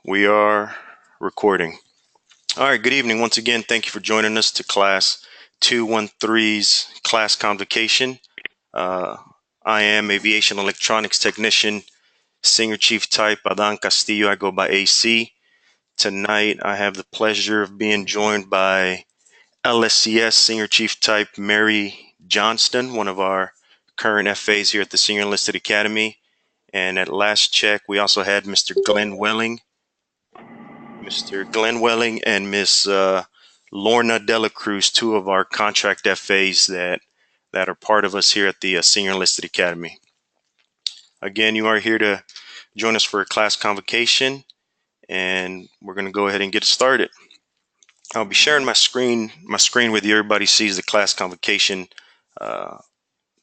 We are recording. All right, good evening. Once again, thank you for joining us to Class 213's Class Convocation. I am Aviation Electronics Technician, Senior Chief Type Adan Castillo. I go by AC. Tonight, I have the pleasure of being joined by LSCS Senior Chief Type Mary Johnston, one of our current FAs here at the Senior Enlisted Academy. And at last check, we also had Mr. Glenn Welling and Miss Lorna Delacruz, two of our contract FAs that are part of us here at the Senior Enlisted Academy. Again, you are here to join us for a class convocation, and we're going to go ahead and get started. I'll be sharing my screen with you. Everybody sees the class convocation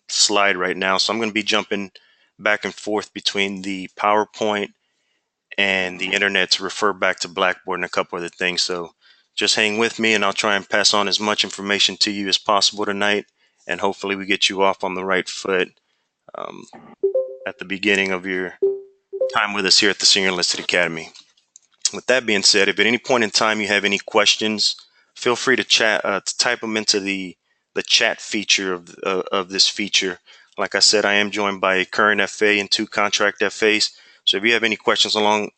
slide right now, so I'm going to be jumping back and forth between the PowerPoint and the internet to refer back to Blackboard and a couple other things. So just hang with me, and I'll try and pass on as much information to you as possible tonight, and hopefully we get you off on the right foot at the beginning of your time with us here at the Senior Enlisted Academy. With that being said, if at any point in time you have any questions, feel free to type them into the chat feature of this feature. Like I said, I am joined by a current FA and two contract FAs. So if you have any questions along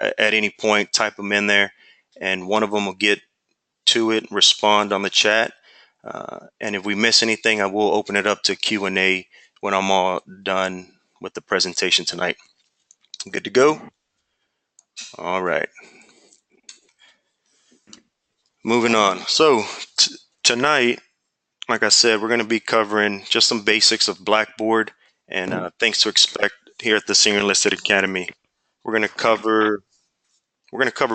at any point, type them in there, and one of them will get to it and respond on the chat. And if we miss anything, I will open it up to Q&A when I'm all done with the presentation tonight. Good to go? All right. Moving on. So tonight, like I said, we're going to be covering just some basics of Blackboard and things to expect here at the Senior Enlisted Academy. We're going to cover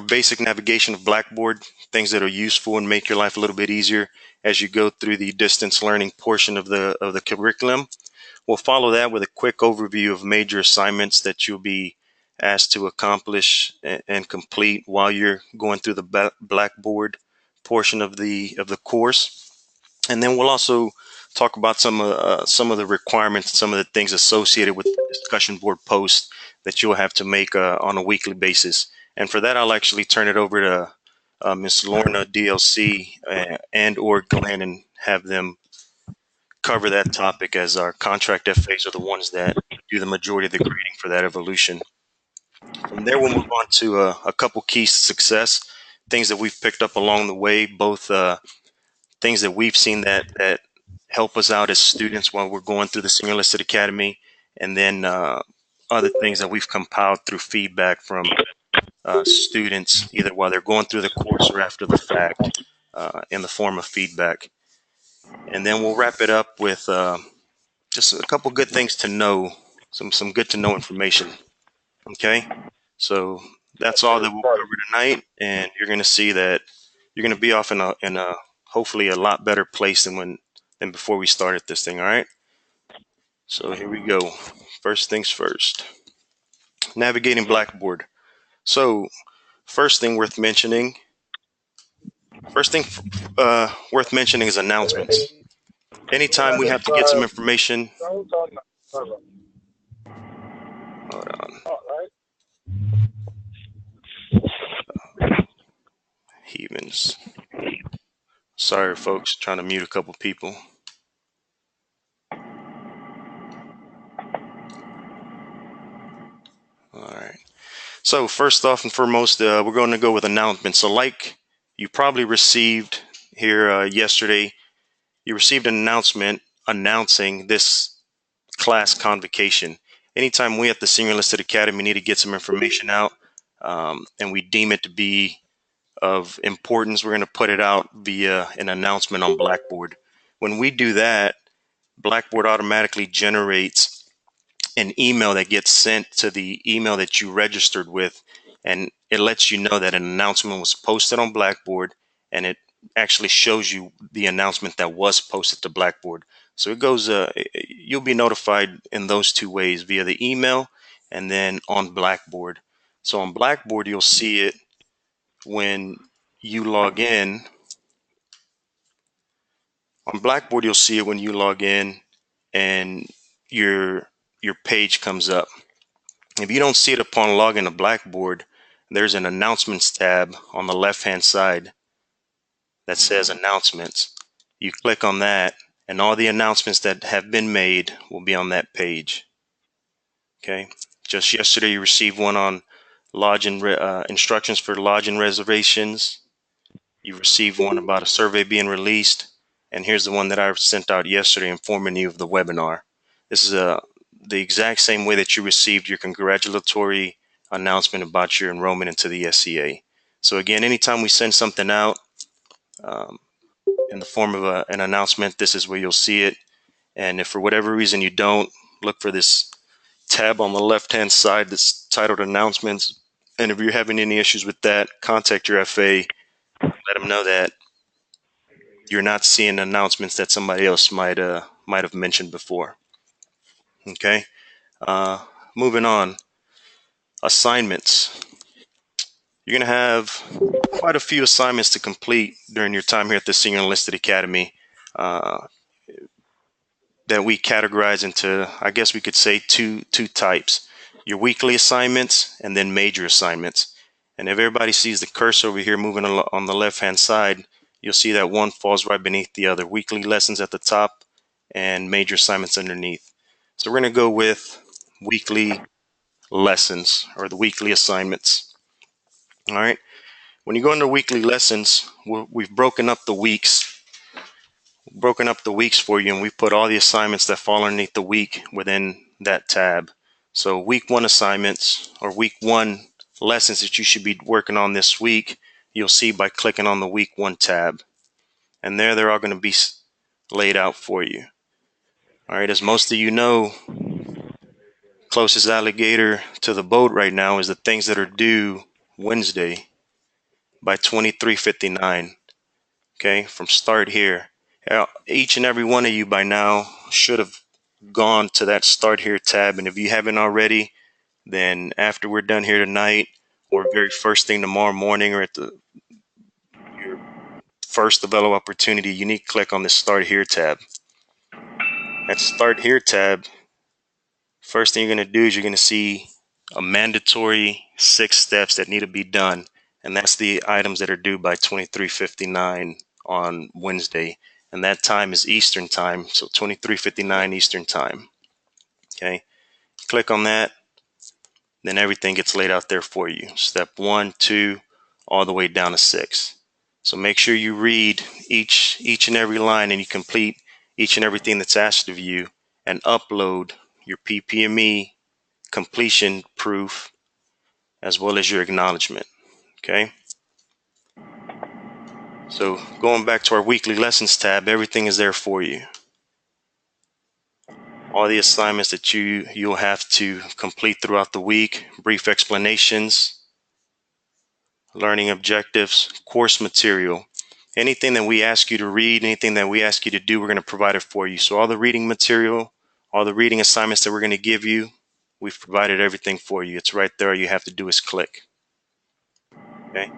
basic navigation of Blackboard, things that are useful and make your life a little bit easier as you go through the distance learning portion of the curriculum. We'll follow that with a quick overview of major assignments that you'll be asked to accomplish and complete while you're going through the Blackboard portion of the course. And then we'll also talk about some of the requirements, some of the things associated with the discussion board posts that you'll have to make on a weekly basis. And for that, I'll actually turn it over to Ms. Lorna DLC and or Glenn and have them cover that topic, as our contract FAs are the ones that do the majority of the grading for that evolution. From there, we'll move on to a couple keys to success, things that we've picked up along the way, both things that we've seen that help us out as students while we're going through the Senior Enlisted Academy, and then other things that we've compiled through feedback from students, either while they're going through the course or after the fact, in the form of feedback. And then we'll wrap it up with just a couple good things to know, some good to know information. Okay, so that's all that we'll cover tonight, and you're going to see that you're going to be off in a hopefully a lot better place than before we started this thing. All right, so here we go. First things first, navigating Blackboard. So first thing worth mentioning is announcements. Anytime we have to get some information, hold on. Heavens. Sorry, folks, trying to mute a couple people. All right. So first off and foremost, we're going to go with announcements. So like you probably received here yesterday, you received an announcement announcing this class convocation. Anytime we at the Senior Enlisted Academy need to get some information out and we deem it to be of importance, we're going to put it out via an announcement on Blackboard. When we do that, Blackboard automatically generates an email that gets sent to the email that you registered with, and it lets you know that an announcement was posted on Blackboard, and it actually shows you the announcement that was posted to Blackboard. So it goes, you'll be notified in those two ways, via the email and then on Blackboard. So on Blackboard, you'll see it when you log in. On Blackboard, you'll see it when you log in and your page comes up. If you don't see it upon login to Blackboard, there's an announcements tab on the left-hand side that says announcements. You click on that, and all the announcements that have been made will be on that page. Okay. Just yesterday, you received one on lodging instructions for lodging reservations. You received one about a survey being released, and here's the one that I sent out yesterday informing you of the webinar. This is the exact same way that you received your congratulatory announcement about your enrollment into the SEA. So again, anytime we send something out in the form of an announcement, this is where you'll see it. And if for whatever reason you don't, look for this tab on the left-hand side that's titled Announcements. And if you're having any issues with that, contact your FA. Let them know that you're not seeing announcements that somebody else might have mentioned before. Okay. Moving on. Assignments. You're going to have quite a few assignments to complete during your time here at the Senior Enlisted Academy that we categorize into, I guess we could say, two types. Your weekly assignments and then major assignments. And if everybody sees the cursor over here moving on the left-hand side, you'll see that one falls right beneath the other. Weekly lessons at the top and major assignments underneath. So we're going to go with weekly lessons or the weekly assignments. All right. When you go into weekly lessons, we've broken up the weeks for you, and we've put all the assignments that fall underneath the week within that tab. So week 1 assignments or week 1 lessons that you should be working on this week, you'll see by clicking on the week 1 tab. And they're all going to be laid out for you. All right, as most of you know, closest alligator to the boat right now is the things that are due Wednesday by 23:59. Okay, from start here. Each and every one of you by now should have gone to that start here tab, and if you haven't already, then after we're done here tonight or very first thing tomorrow morning or at your first available opportunity, you need to click on the start here tab. At start here tab, first thing you're going to do is you're going to see a mandatory 6 steps that need to be done, and that's the items that are due by 23:59 on Wednesday, and that time is Eastern time, so 23:59 Eastern time. Okay, click on that, then everything gets laid out there for you. Step 1, 2, all the way down to 6. So make sure you read each and every line, and you complete each and everything that's asked of you, and upload your PPME completion proof as well as your acknowledgement. Okay. So going back to our weekly lessons tab, everything is there for you. All the assignments that you'll have to complete throughout the week, brief explanations, learning objectives, course material. Anything that we ask you to read, anything that we ask you to do, we're going to provide it for you. So all the reading material, all the reading assignments that we're going to give you, we've provided everything for you. It's right there. All you have to do is click. Okay.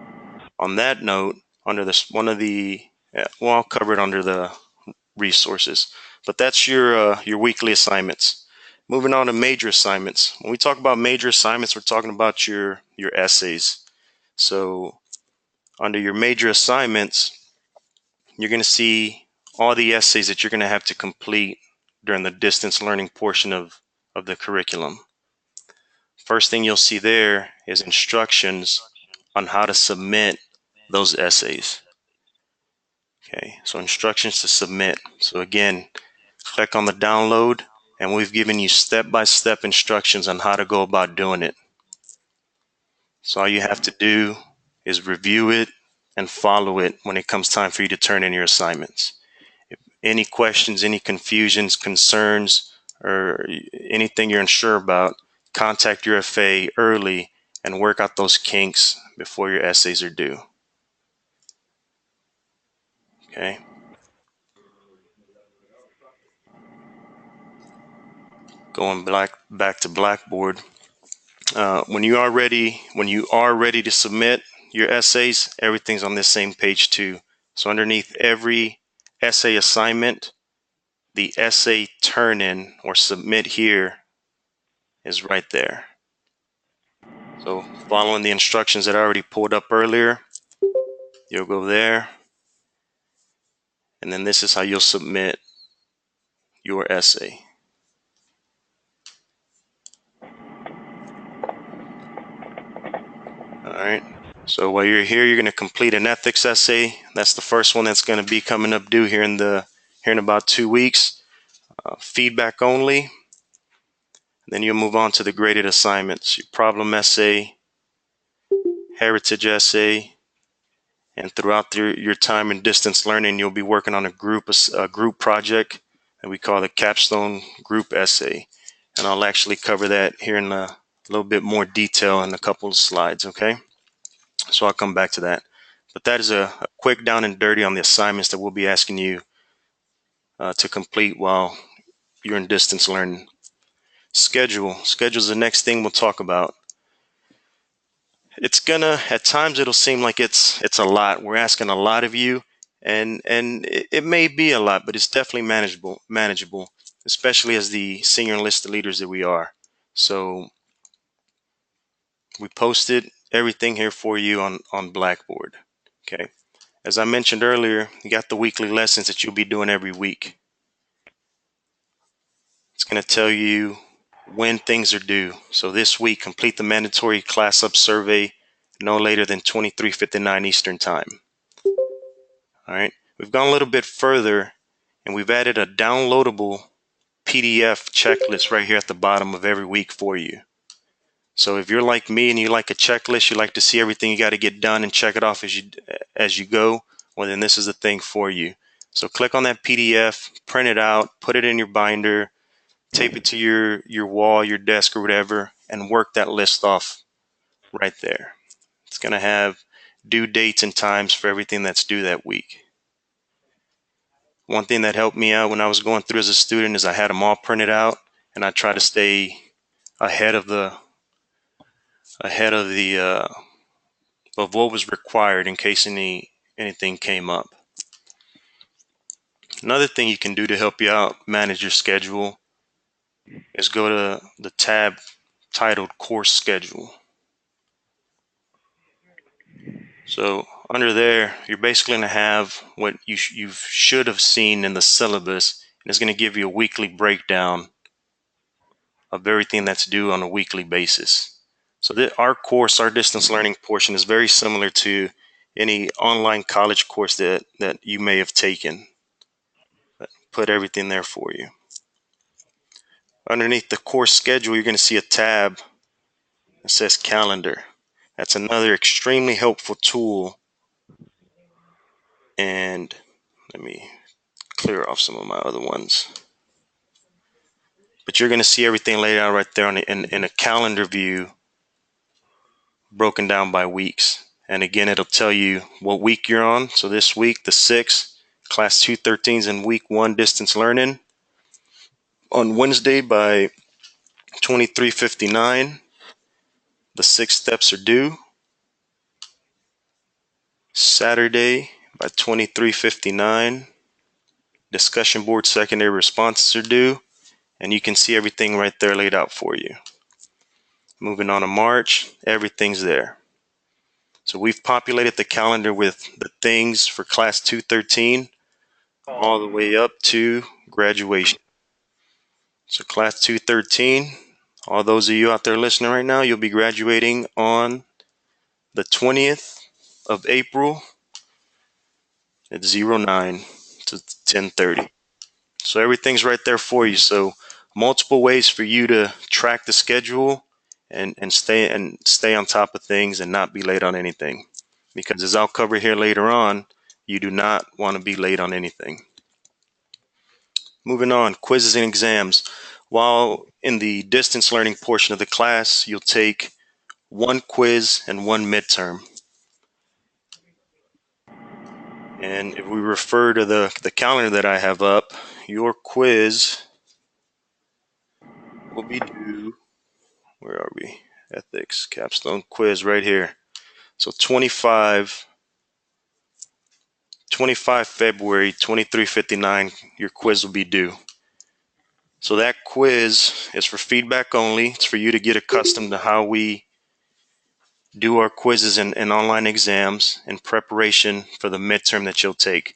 On that note, under this one of the, well, I'll cover it under the resources, but that's your weekly assignments. Moving on to major assignments. When we talk about major assignments, we're talking about your essays. So under your major assignments, you're going to see all the essays that you're going to have to complete during the distance learning portion of the curriculum. First thing you'll see there is instructions on how to submit those essays. Okay, so instructions to submit. So again, click on the download, and we've given you step-by-step instructions on how to go about doing it. So all you have to do is review it and follow it when it comes time for you to turn in your assignments. If any questions, any confusions, concerns, or anything you're unsure about, contact your FA early and work out those kinks before your essays are due. Okay. Going back to Blackboard. When you are ready to submit your essays, everything's on this same page too. So underneath every essay assignment, the essay turn in or submit here is right there. So following the instructions that I already pulled up earlier, you'll go there, and then this is how you'll submit your essay. All right. So while you're here, you're going to complete an ethics essay. That's the first one that's going to be coming up due here in about 2 weeks. Feedback only. Then you'll move on to the graded assignments, your problem essay, heritage essay, and throughout your time in distance learning, you'll be working on a group project that we call the Capstone group essay. And I'll actually cover that here in a little bit more detail in a couple of slides, okay? So I'll come back to that. But that is a quick down and dirty on the assignments that we'll be asking you to complete while you're in distance learning. Schedule is the next thing we'll talk about. It's gonna, at times it'll seem like it's a lot. We're asking a lot of you, and it may be a lot, but it's definitely manageable, especially as the senior enlisted leaders that we are. So we posted everything here for you on Blackboard. Okay. As I mentioned earlier, you got the weekly lessons that you'll be doing every week. It's going to tell you when things are due. So this week, complete the mandatory class up survey no later than 23:59 Eastern Time. All right. We've gone a little bit further, and we've added a downloadable PDF checklist right here at the bottom of every week for you. So if you're like me and you like a checklist, you like to see everything you got to get done and check it off as you go, well, then this is the thing for you. So click on that PDF, print it out, put it in your binder, tape it to your wall, your desk, or whatever, and work that list off right there. It's going to have due dates and times for everything that's due that week. One thing that helped me out when I was going through as a student is I had them all printed out, and I try to stay ahead of the of what was required in case anything came up. Another thing you can do to help you out manage your schedule is go to the tab titled Course Schedule. So under there, you're basically going to have what you should have seen in the syllabus, and it's going to give you a weekly breakdown of everything that's due on a weekly basis. So our course, our distance learning portion, is very similar to any online college course that you may have taken. Put everything there for you. Underneath the course schedule, you're going to see a tab that says calendar. That's another extremely helpful tool. And let me clear off some of my other ones. But you're going to see everything laid out right there in a calendar view, broken down by weeks. And again, it'll tell you what week you're on. So this week, the 6th, Class 213's in week 1 distance learning. On Wednesday by 23:59, the 6 steps are due. Saturday by 23:59, discussion board secondary responses are due. And you can see everything right there laid out for you. Moving on to March, everything's there. So we've populated the calendar with the things for Class 213 all the way up to graduation. So Class 213, all those of you out there listening right now, you'll be graduating on the 20th of April at 09 to 10:30. So everything's right there for you. So multiple ways for you to track the schedule and stay on top of things and not be late on anything. Because as I'll cover here later on, you do not want to be late on anything. Moving on, quizzes and exams. While in the distance learning portion of the class, you'll take 1 quiz and 1 midterm. And if we refer to the calendar that I have up, your quiz will be due, where are we? Ethics, capstone quiz right here. So 25 February, 23:59, your quiz will be due. So that quiz is for feedback only. It's for you to get accustomed to how we do our quizzes and online exams in preparation for the midterm that you'll take.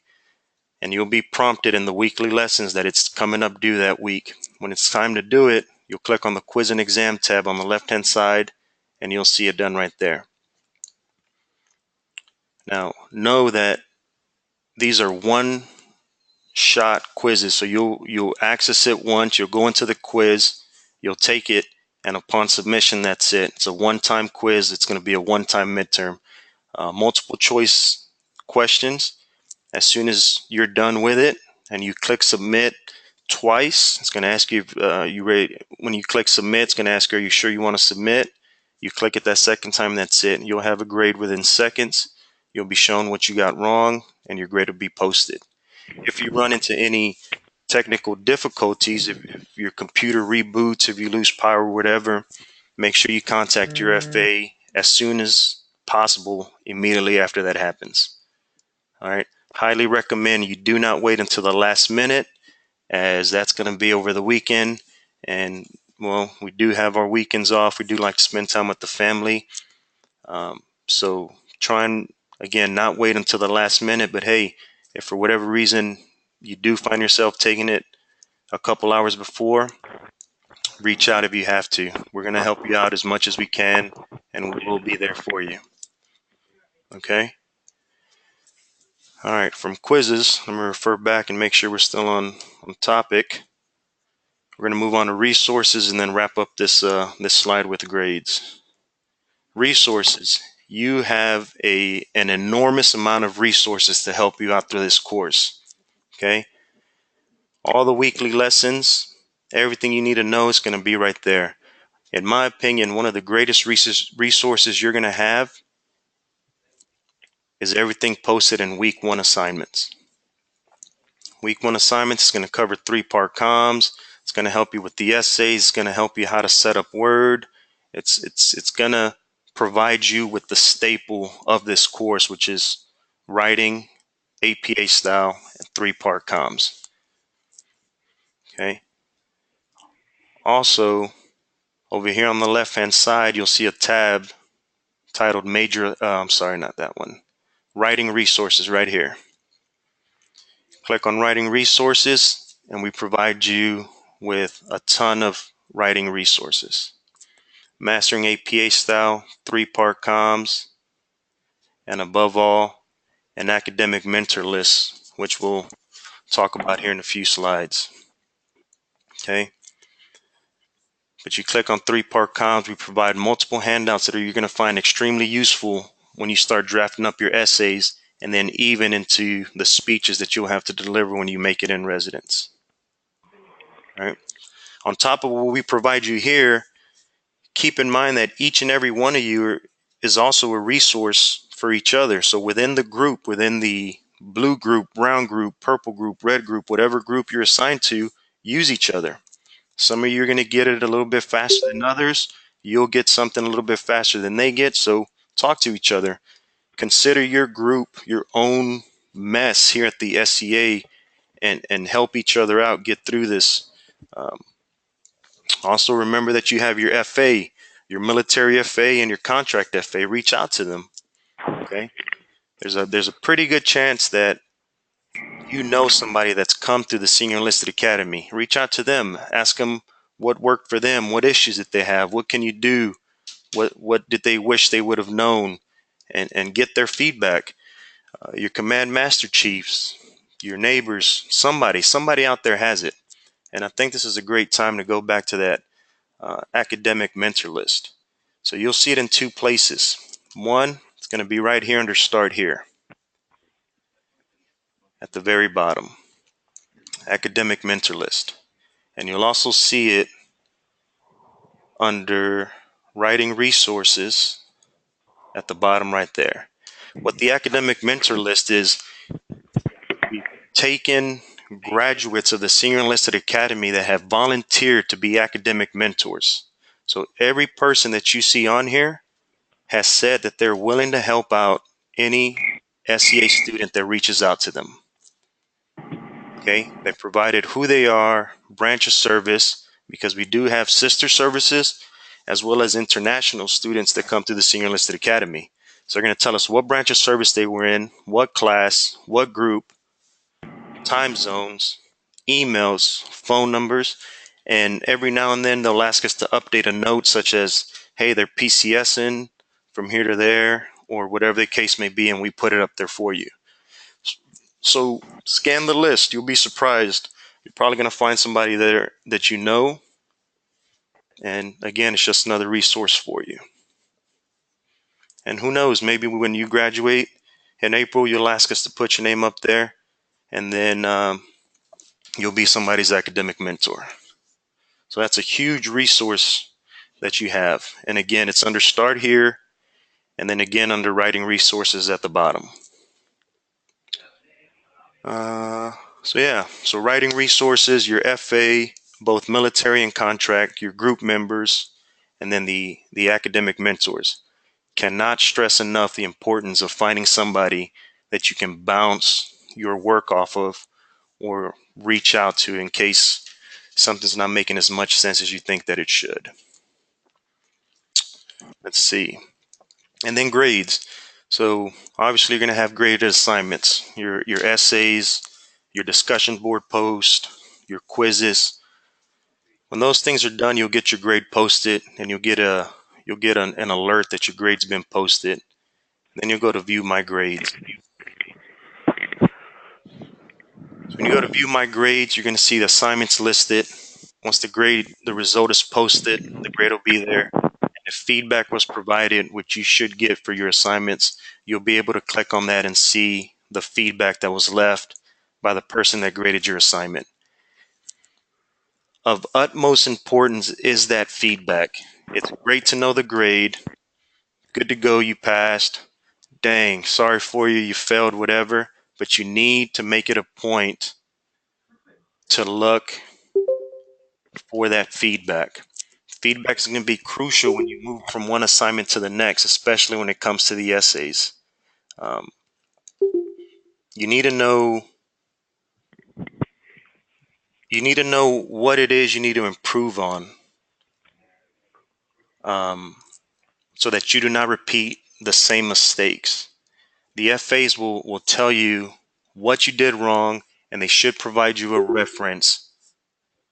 And you'll be prompted in the weekly lessons that it's coming up due that week. When it's time to do it, you'll click on the quiz and exam tab on the left-hand side, and you'll see it done right there. Now, know that these are one-shot quizzes, so you'll access it once, you'll go into the quiz, you'll take it, and upon submission, that's it. It's a one-time quiz. It's going to be a one-time midterm. Multiple choice questions. As soon as you're done with it and you click submit twice, it's going to ask you if you ready. When you click submit, it's going to ask you, are you sure you want to submit? You click it that second time, that's it. You'll have a grade within seconds. You'll be shown what you got wrong, and your grade will be posted. If you run into any technical difficulties, if your computer reboots, if you lose power or whatever, make sure you contact your FA as soon as possible, immediately after that happens. All right. Highly recommend you do not wait until the last minute, as that's going to be over the weekend. And, well, we do have our weekends off. We do like to spend time with the family. So try and, again, not wait until the last minute. But, hey, if for whatever reason you do find yourself taking it a couple hours before, reach out if you have to. We're going to help you out as much as we can, and we will be there for you. Okay? All right, from quizzes, let me refer back and make sure we're still on topic. We're going to move on to resources and then wrap up this this slide with grades. Resources. You have an enormous amount of resources to help you out through this course. Okay? All the weekly lessons, everything you need to know is going to be right there. In my opinion, one of the greatest resources you're going to have is everything posted in week 1 assignments. Week 1 assignments is going to cover 3-part comms. It's going to help you with the essays. It's going to help you how to set up Word. It's going to provide you with the staple of this course, which is writing, APA style, and 3-part comms. Okay. Also, over here on the left-hand side, you'll see a tab titled Writing Resources right here. Click on Writing Resources, and we provide you with a ton of writing resources. Mastering APA style, 3-part comms, and above all, an academic mentor list, which we'll talk about here in a few slides. Okay. But you click on 3-part comms, we provide multiple handouts that you're going to find extremely useful when you start drafting up your essays, and then even into the speeches that you'll have to deliver when you make it in residence. All right. On top of what we provide you here, keep in mind that each and every one of you is also a resource for each other. So within the group, within the blue group, brown group, purple group, red group, whatever group you're assigned to, use each other. Some of you are going to get it a little bit faster than others. You'll get something a little bit faster than they get. So talk to each other. Consider your group your own mess here at the SEA, and help each other out get through this. Also remember that you have your FA, your military FA, and your contract FA. Reach out to them. Okay. There's a pretty good chance that you know somebody that's come through the Senior Enlisted Academy. Reach out to them. Ask them what worked for them, what issues that they have, what can you do, what did they wish they would have known, and get their feedback. Your command master chiefs, your neighbors, somebody out there has it. And I think this is a great time to go back to that academic mentor list. So you'll see it in 2 places. One, it's going to be right here under Start Here at the very bottom, academic mentor list. And you'll also see it under Writing Resources at the bottom right there. What the academic mentor list is, we've taken graduates of the Senior Enlisted Academy that have volunteered to be academic mentors. So every person that you see on here has said that they're willing to help out any SEA student that reaches out to them. Okay, they provided who they are, branch of service, because we do have sister services, as well as international students that come through the Senior Enlisted Academy. So they're going to tell us what branch of service they were in, what class, what group, time zones, emails, phone numbers, and every now and then they'll ask us to update a note such as, hey, they're PCSing from here to there, or whatever the case may be, and we put it up there for you. So scan the list. You'll be surprised. You're probably going to find somebody there that you know. And again, it's just another resource for you. And who knows, maybe when you graduate in April, you'll ask us to put your name up there, and then you'll be somebody's academic mentor. So that's a huge resource that you have. And again, it's under Start Here, and then again under Writing Resources at the bottom. So writing resources, your FA, both military and contract, your group members, and then the academic mentors. Cannot stress enough the importance of finding somebody that you can bounce your work off of or reach out to in case something's not making as much sense as you think that it should. Let's see. And then grades. So obviously you're going to have graded assignments, your essays, your discussion board post, your quizzes. When those things are done, you'll get your grade posted, and you'll get an alert that your grade's been posted. Then you'll go to view my grades. So when you go to view my grades, you're going to see the assignments listed. Once the result is posted, the grade will be there. If feedback was provided, which you should get for your assignments, you'll be able to click on that and see the feedback that was left by the person that graded your assignment. Of utmost importance is that feedback. It's great to know the grade. Good to go, you passed. Dang, sorry for you, you failed, whatever. But you need to make it a point to look for that feedback. Feedback is going to be crucial when you move from one assignment to the next, especially when it comes to the essays. You need to know what it is you need to improve on, so that you do not repeat the same mistakes. The FAs will tell you what you did wrong, and they should provide you a reference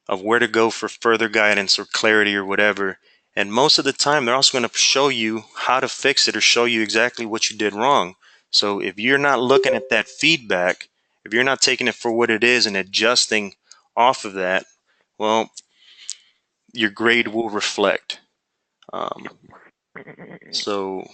of where to go for further guidance or clarity or whatever. And most of the time, they're also going to show you how to fix it or show you exactly what you did wrong. So if you're not looking at that feedback, if you're not taking it for what it is and adjusting off of that, well, your grade will reflect. So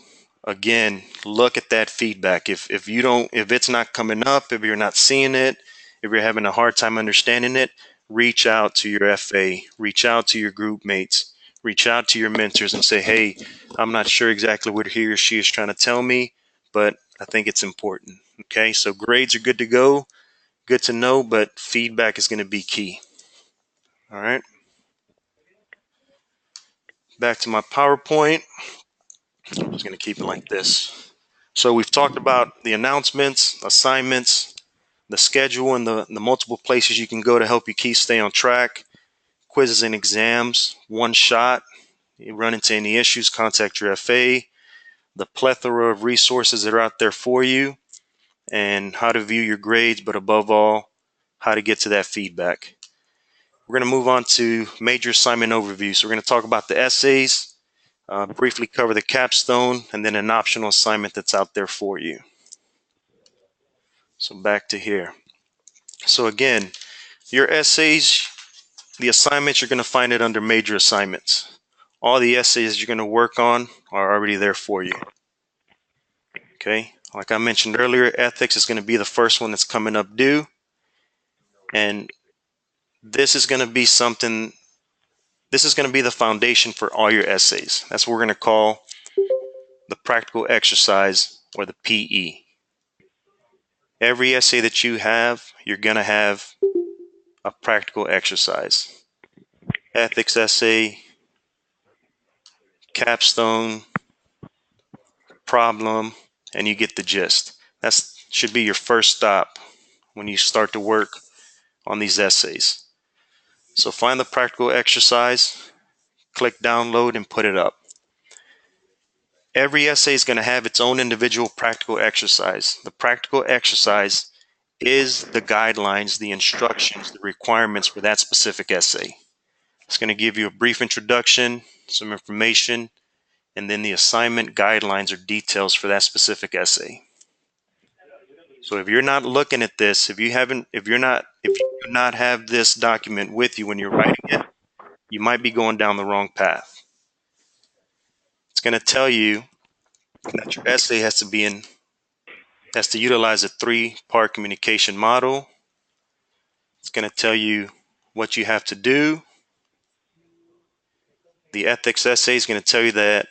again, look at that feedback. If it's not coming up, if you're not seeing it, if you're having a hard time understanding it, reach out to your FA, reach out to your group mates, reach out to your mentors and say, hey, I'm not sure exactly what he or she is trying to tell me, but I think it's important. Okay, so grades are good to go, good to know, but feedback is going to be key. All right. Back to my PowerPoint. I'm just going to keep it like this. So we've talked about the announcements, assignments, the schedule, and the multiple places you can go to help you stay on track. Quizzes and exams, one shot. You run into any issues, contact your FA. The plethora of resources that are out there for you, and how to view your grades, but above all, how to get to that feedback. We're going to move on to major assignment overview. So we're going to talk about the essays, briefly cover the capstone, and then an optional assignment that's out there for you. So back to here. So again, your essays, the assignments, you're going to find it under major assignments. All the essays you're going to work on are already there for you. Okay, like I mentioned earlier, ethics is going to be the first one that's coming up due. And this is going to be the foundation for all your essays. That's what we're going to call the practical exercise, or the PE. Every essay that you have, you're going to have a practical exercise. Ethics essay, capstone, problem, and you get the gist. That should be your first stop when you start to work on these essays. So find the practical exercise, click download and put it up. Every essay is going to have its own individual practical exercise. The practical exercise is the guidelines, the instructions, the requirements for that specific essay. It's going to give you a brief introduction, some information, and then the assignment guidelines or details for that specific essay. So if you're not looking at this, if you do not have this document with you when you're writing it, you might be going down the wrong path. It's going to tell you that your essay has to utilize a 3-part communication model. It's going to tell you what you have to do. The ethics essay is going to tell you that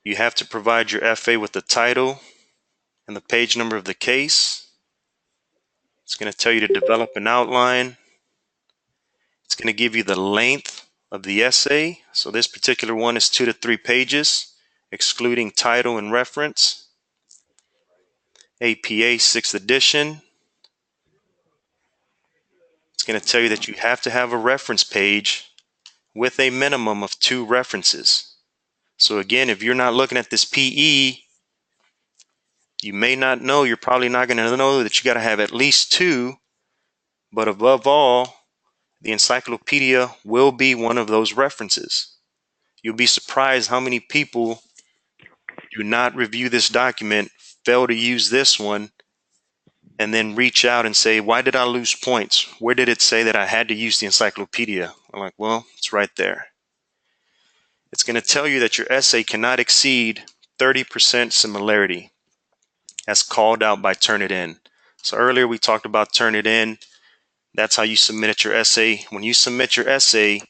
you have to provide your FA with the title and the page number of the case. It's going to tell you to develop an outline. It's going to give you the length of the essay. So this particular one is 2 to 3 pages, excluding title and reference. APA 6th edition. It's going to tell you that you have to have a reference page with a minimum of 2 references. So again, if you're not looking at this PE, you may not know, you're probably not going to know that you got to have at least 2, but above all, the encyclopedia will be one of those references. You'll be surprised how many people do not review this document, fail to use this one, and then reach out and say, why did I lose points? Where did it say that I had to use the encyclopedia? I'm like, well, it's right there. It's going to tell you that your essay cannot exceed 30% similarity as called out by Turnitin. So earlier we talked about Turnitin. That's how you submit your essay. When you submit your essay,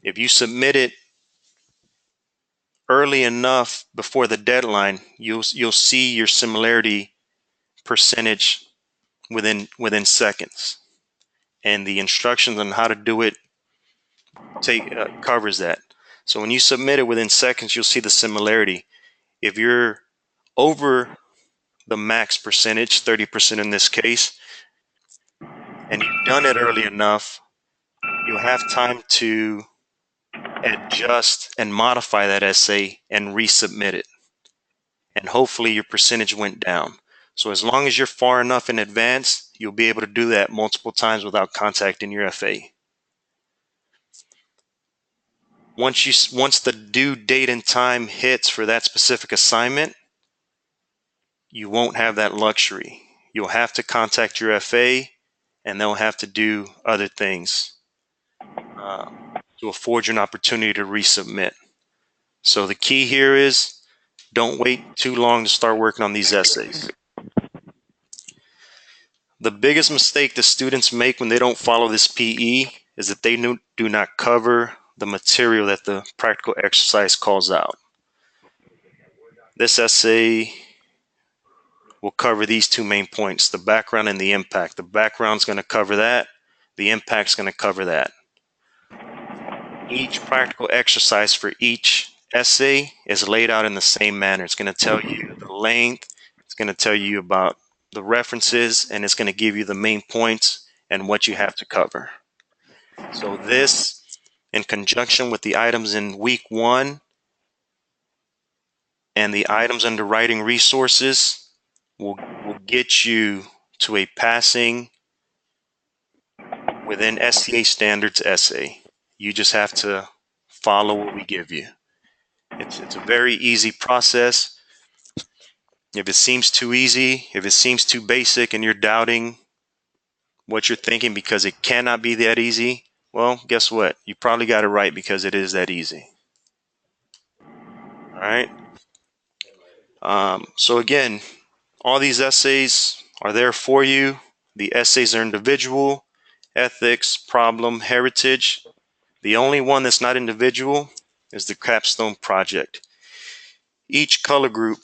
if you submit it early enough before the deadline, you'll see your similarity percentage within seconds. And the instructions on how to do it covers that. So when you submit it within seconds, you'll see the similarity. If you're over the max percentage, 30% in this case, and you've done it early enough, you'll have time to adjust and modify that essay and resubmit it. And hopefully your percentage went down. So as long as you're far enough in advance, you'll be able to do that multiple times without contacting your FA. Once the due date and time hits for that specific assignment, you won't have that luxury. You'll have to contact your FA, and they'll have to do other things to afford you an opportunity to resubmit. So the key here is don't wait too long to start working on these essays. The biggest mistake the students make when they don't follow this PE is that they do not cover the material that the practical exercise calls out. This essay will cover these 2 main points, the background and the impact. The background's going to cover that. The impact's going to cover that. Each practical exercise for each essay is laid out in the same manner. It's going to tell you the length. It's going to tell you about the references, and it's going to give you the main points and what you have to cover. So this, in conjunction with the items in week 1 and the items under writing resources, will get you to a passing within STA standards essay. You just have to follow what we give you. It's a very easy process. If it seems too easy, if it seems too basic and you're doubting what you're thinking because it cannot be that easy, well, guess what? You probably got it right because it is that easy. All right. So again, all these essays are there for you. The essays are individual, ethics, problem, heritage. The only one that's not individual is the Capstone Project. Each color group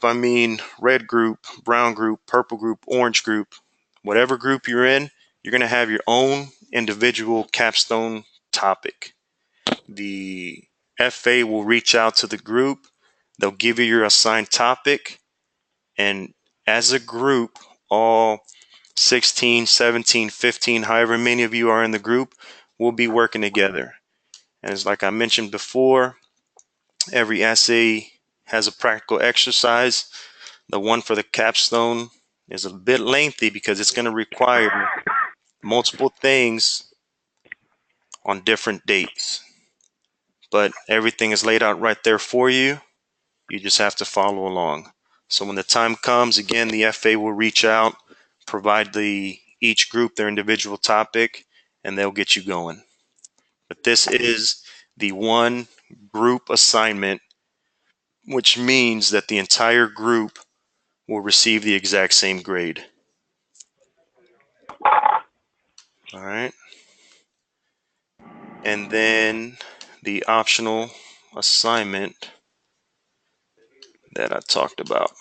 I mean red group, brown group, purple group, orange group, whatever group you're in, you're going to have your own individual capstone topic. The FA will reach out to the group. They'll give you your assigned topic. And as a group, all 16, 17, 15, however many of you are in the group, will be working together. And it's like I mentioned before, every essay has a practical exercise. The one for the capstone is a bit lengthy because it's going to require multiple things on different dates. But everything is laid out right there for you. You just have to follow along. So when the time comes, again, the FA will reach out, provide each group their individual topic, and they'll get you going. But this is the one group assignment, which means that the entire group will receive the exact same grade. All right. And then the optional assignment that I talked about.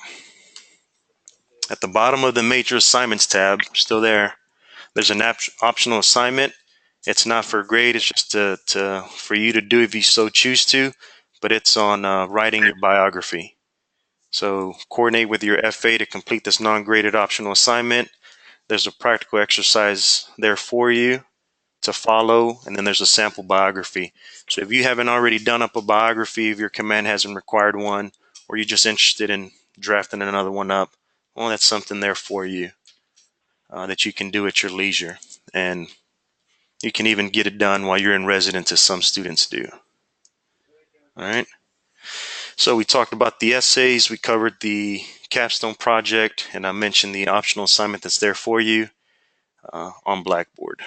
At the bottom of the major assignments tab, still there, there's an optional assignment. It's not for grade, it's just for you to do if you so choose to, but it's on writing your biography. So coordinate with your FA to complete this non-graded optional assignment. There's a practical exercise there for you to follow, and then there's a sample biography. So if you haven't already done up a biography, if your command hasn't required one, or you're just interested in drafting another one up, well, that's something there for you that you can do at your leisure. And you can even get it done while you're in residence, as some students do. All right. So we talked about the essays, we covered the Capstone Project, and I mentioned the optional assignment that's there for you on Blackboard.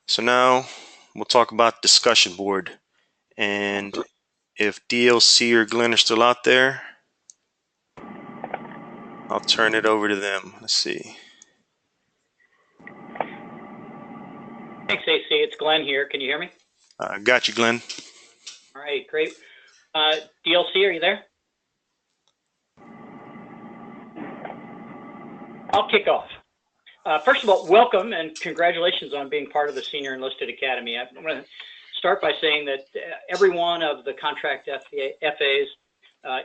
So now we'll talk about discussion board. And if DLC or Glenn are still out there, I'll turn it over to them. Let's see. Thanks, AC. It's Glenn here. Can you hear me? Got you, Glenn. All right, great. DLC, are you there? I'll kick off. First of all, welcome and congratulations on being part of the Senior Enlisted Academy. I'm going to start by saying that every one of the contract FAs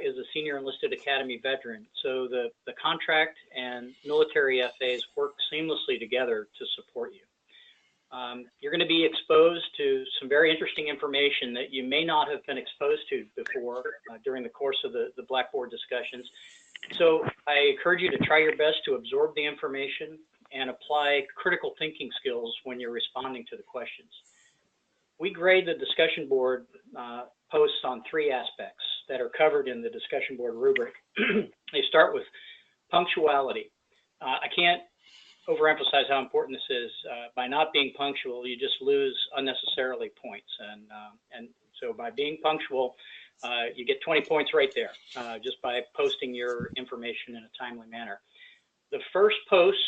is a Senior Enlisted Academy veteran. So the contract and military FAs work seamlessly together to support you. You're going to be exposed to some very interesting information that you may not have been exposed to before during the course of the Blackboard discussions. So I encourage you to try your best to absorb the information and apply critical thinking skills when you're responding to the questions. We grade the discussion board posts on three aspects that are covered in the discussion board rubric. They start with punctuality. I can't overemphasize how important this is. By not being punctual, you just lose unnecessarily points. And so by being punctual, you get 20 points right there, just by posting your information in a timely manner. The first post,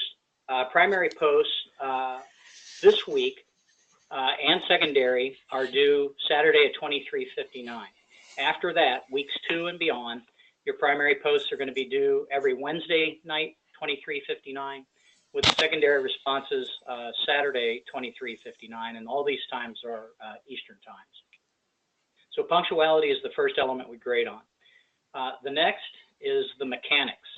primary posts this week and secondary are due Saturday at 23:59. After that, weeks 2 and beyond, your primary posts are going to be due every Wednesday night, 23:59. with secondary responses Saturday, 23:59, and all these times are Eastern times. So punctuality is the first element we grade on. The next is the mechanics.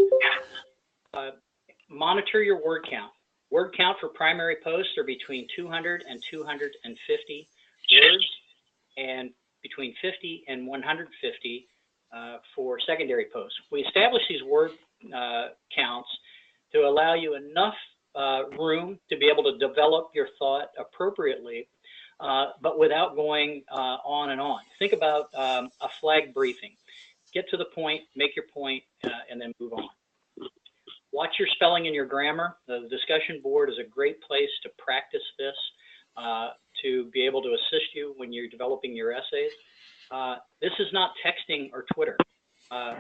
Monitor your word count. Word count for primary posts are between 200 and 250 words, and between 50 and 150 for secondary posts. We establish these word counts to allow you enough room to be able to develop your thought appropriately, but without going on and on. Think about a flag briefing. Get to the point, make your point, and then move on. Watch your spelling and your grammar. The discussion board is a great place to practice this, to be able to assist you when you're developing your essays. This is not texting or Twitter.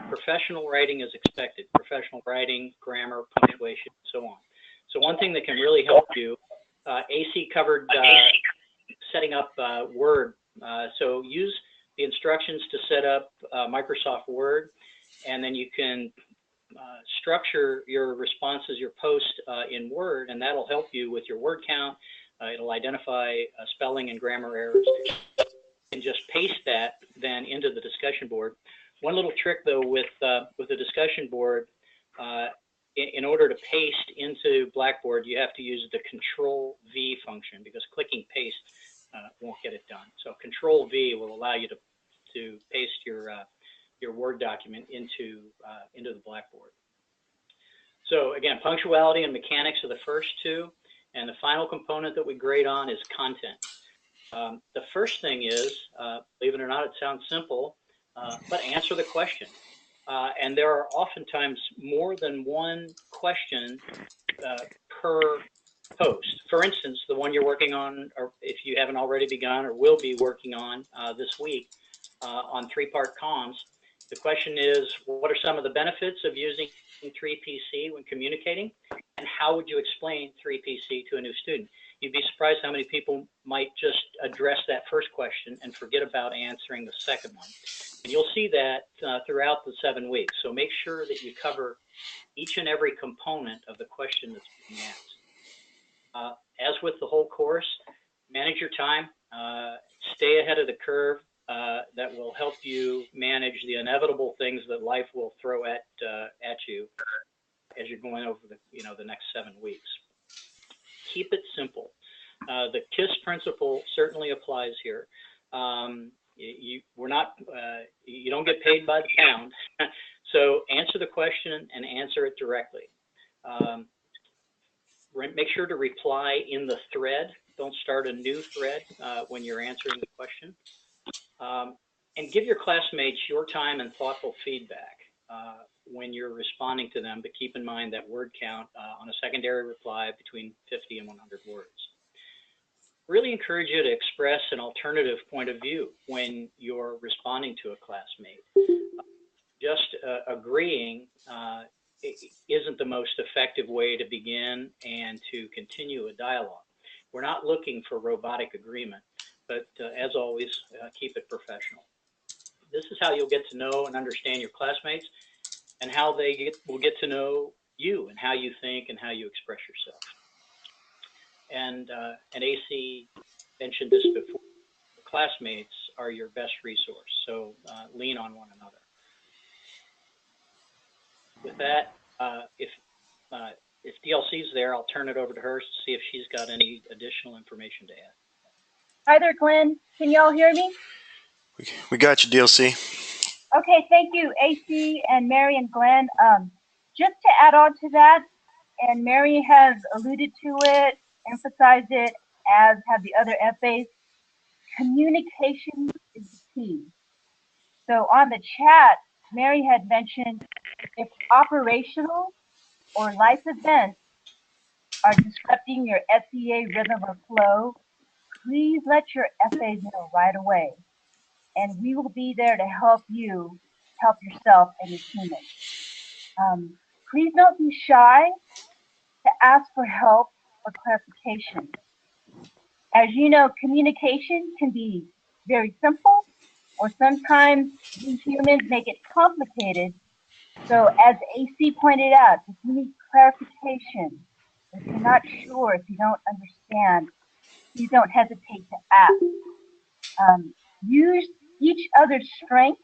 Professional writing is expected. Professional writing, grammar, punctuation, and so on. So one thing that can really help you, AC covered setting up Word. So use the instructions to set up Microsoft Word, and then you can structure your responses, your post in Word, and that'll help you with your word count. It'll identify spelling and grammar errors, and just paste that then into the discussion board. One little trick though with the discussion board, in order to paste into Blackboard, you have to use the Control-V function, because clicking paste won't get it done. So Control V will allow you to paste your Word document into the Blackboard. So again, punctuality and mechanics are the first two, and the final component that we grade on is content. The first thing is, believe it or not, it sounds simple, but answer the question. And there are oftentimes more than one question per post. For instance, the one you're working on, or if you haven't already begun or will be working on this week on three-part comms, the question is, what are some of the benefits of using 3PC when communicating, and how would you explain 3PC to a new student? You'd be surprised how many people might just address that first question and forget about answering the second one. And you'll see that throughout the 7 weeks. So make sure that you cover each and every component of the question that's being asked. As with the whole course, manage your time, stay ahead of the curve. That will help you manage the inevitable things that life will throw at you as you're going over the next 7 weeks. Keep it simple. The KISS principle certainly applies here. You don't get paid by the pound, so answer the question and answer it directly. Make sure to reply in the thread. Don't start a new thread when you're answering the question. And give your classmates your time and thoughtful feedback when you're responding to them, but keep in mind that word count on a secondary reply between 50 and 100 words. Really encourage you to express an alternative point of view when you're responding to a classmate. Just agreeing isn't the most effective way to begin and to continue a dialogue. We're not looking for robotic agreement, but as always, keep it professional. This is how you'll get to know and understand your classmates, and how they will get to know you and how you think and how you express yourself. And AC mentioned this before. Classmates are your best resource, so lean on one another. With that, if DLC's there, I'll turn it over to her to see if she's got any additional information to add. Hi there, Glenn. Can y'all hear me? We got you, DLC. Okay, thank you, AC and Mary and Glenn. Just to add on to that, and Mary has alluded to it, emphasized it, as have the other FAs, communication is the key. So on the chat, Mary had mentioned if operational or life events are disrupting your SEA rhythm or flow, please let your FAs know right away. And we will be there to help you help yourself and your teammates. Please don't be shy to ask for help or clarification. As you know, communication can be very simple, or sometimes we humans make it complicated. So as AC pointed out, if you need clarification, if you're not sure, if you don't understand, please don't hesitate to ask. Use each other's strengths,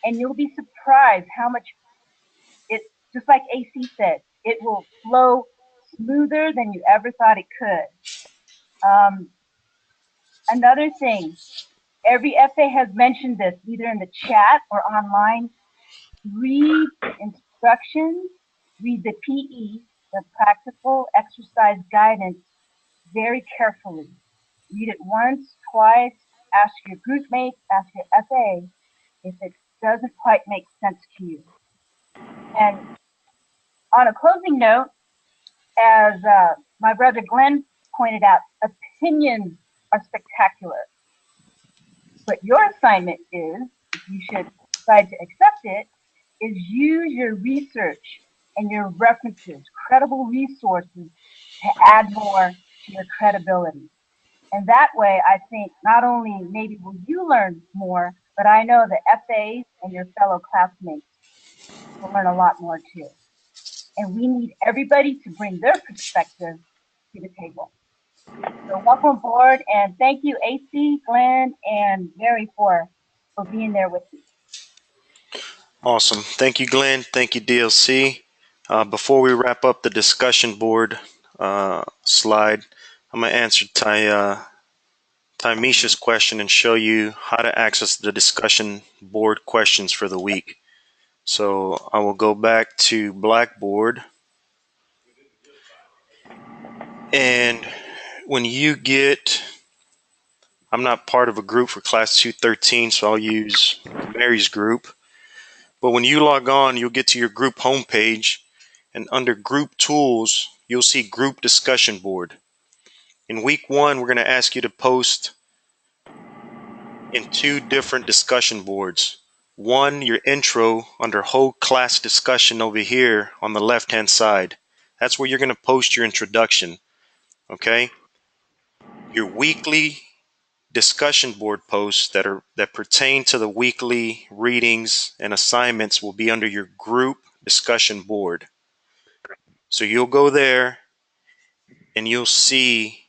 and you'll be surprised how much just like AC said, it will flow smoother than you ever thought it could. Another thing, every FA has mentioned this, either in the chat or online. Read instructions, read the PE, the practical exercise guidance, very carefully. Read it once, twice, ask your group mates, ask your FA if it doesn't quite make sense to you. And on a closing note, as my brother Glenn pointed out, opinions are spectacular. But your assignment is, if you should decide to accept it, is use your research and your references, credible resources, to add more to your credibility. And that way, I think not only maybe will you learn more, but I know the FAs and your fellow classmates will learn a lot more too. And we need everybody to bring their perspective to the table. So welcome aboard, and thank you, AC, Glenn, and Mary for being there with me. Awesome. Thank you, Glenn. Thank you, DLC. Before we wrap up the discussion board slide, I'm going to answer Tymisha's question and show you how to access the discussion board questions for the week. So I will go back to Blackboard. And when you get, I'm not part of a group for class 213, so I'll use Mary's group. But when you log on, you'll get to your group homepage, and under group tools, you'll see group discussion board. In week 1, we're going to ask you to post in 2 different discussion boards. One, your intro under whole class discussion over here on the left-hand side. That's where you're going to post your introduction. Okay? Your weekly discussion board posts that pertain to the weekly readings and assignments will be under your group discussion board. So you'll go there and you'll see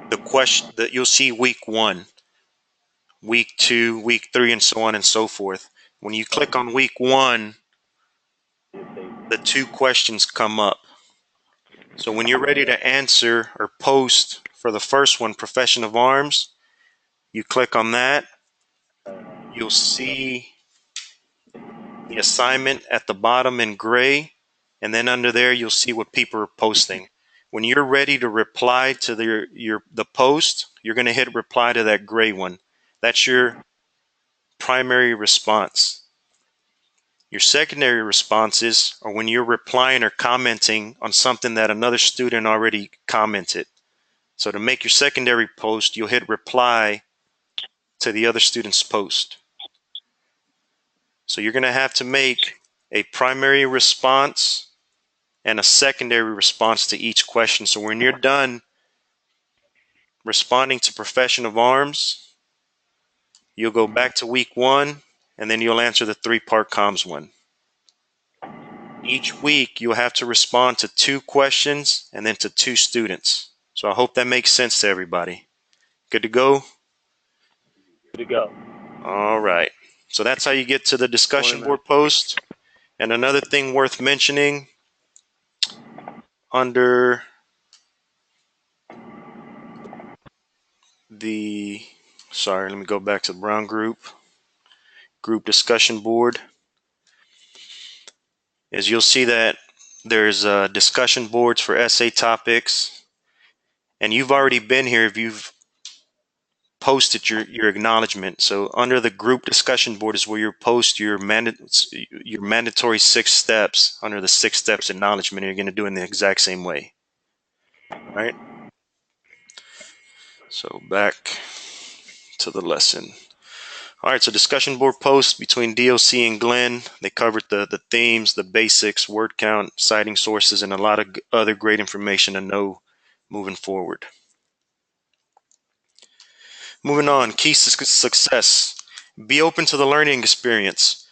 the question that you'll see week 1, week 2, week 3, and so on and so forth. When you click on week 1, the 2 questions come up. So when you're ready to answer or post for the first one, Profession of Arms, you click on that. You'll see the assignment at the bottom in gray, and then under there you'll see what people are posting. When you're ready to reply to the post, you're going to hit reply to that gray one. That's your primary response. Your secondary responses are when you're replying or commenting on something that another student already commented. So to make your secondary post, you'll hit reply to the other student's post. So you're going to have to make a primary response and a secondary response to each question. So when you're done responding to Profession of Arms, you'll go back to week 1, and then you'll answer the 3-part comms one. Each week, you'll have to respond to 2 questions and then to 2 students. So I hope that makes sense to everybody. Good to go? Good to go. All right. So that's how you get to the discussion board post. And another thing worth mentioning, under the, sorry, let me go back to the brown group discussion board, is you'll see that there's discussion boards for essay topics. And you've already been here if you've posted your acknowledgement. So under the group discussion board is where you post your mandatory 6 steps under the 6 steps acknowledgement. You're going to do it in the exact same way. All right. So back to the lesson. All right. So discussion board posts between DOC and Glenn. They covered the themes, the basics, word count, citing sources, and a lot of other great information to know moving forward. Moving on, keys to success. Be open to the learning experience.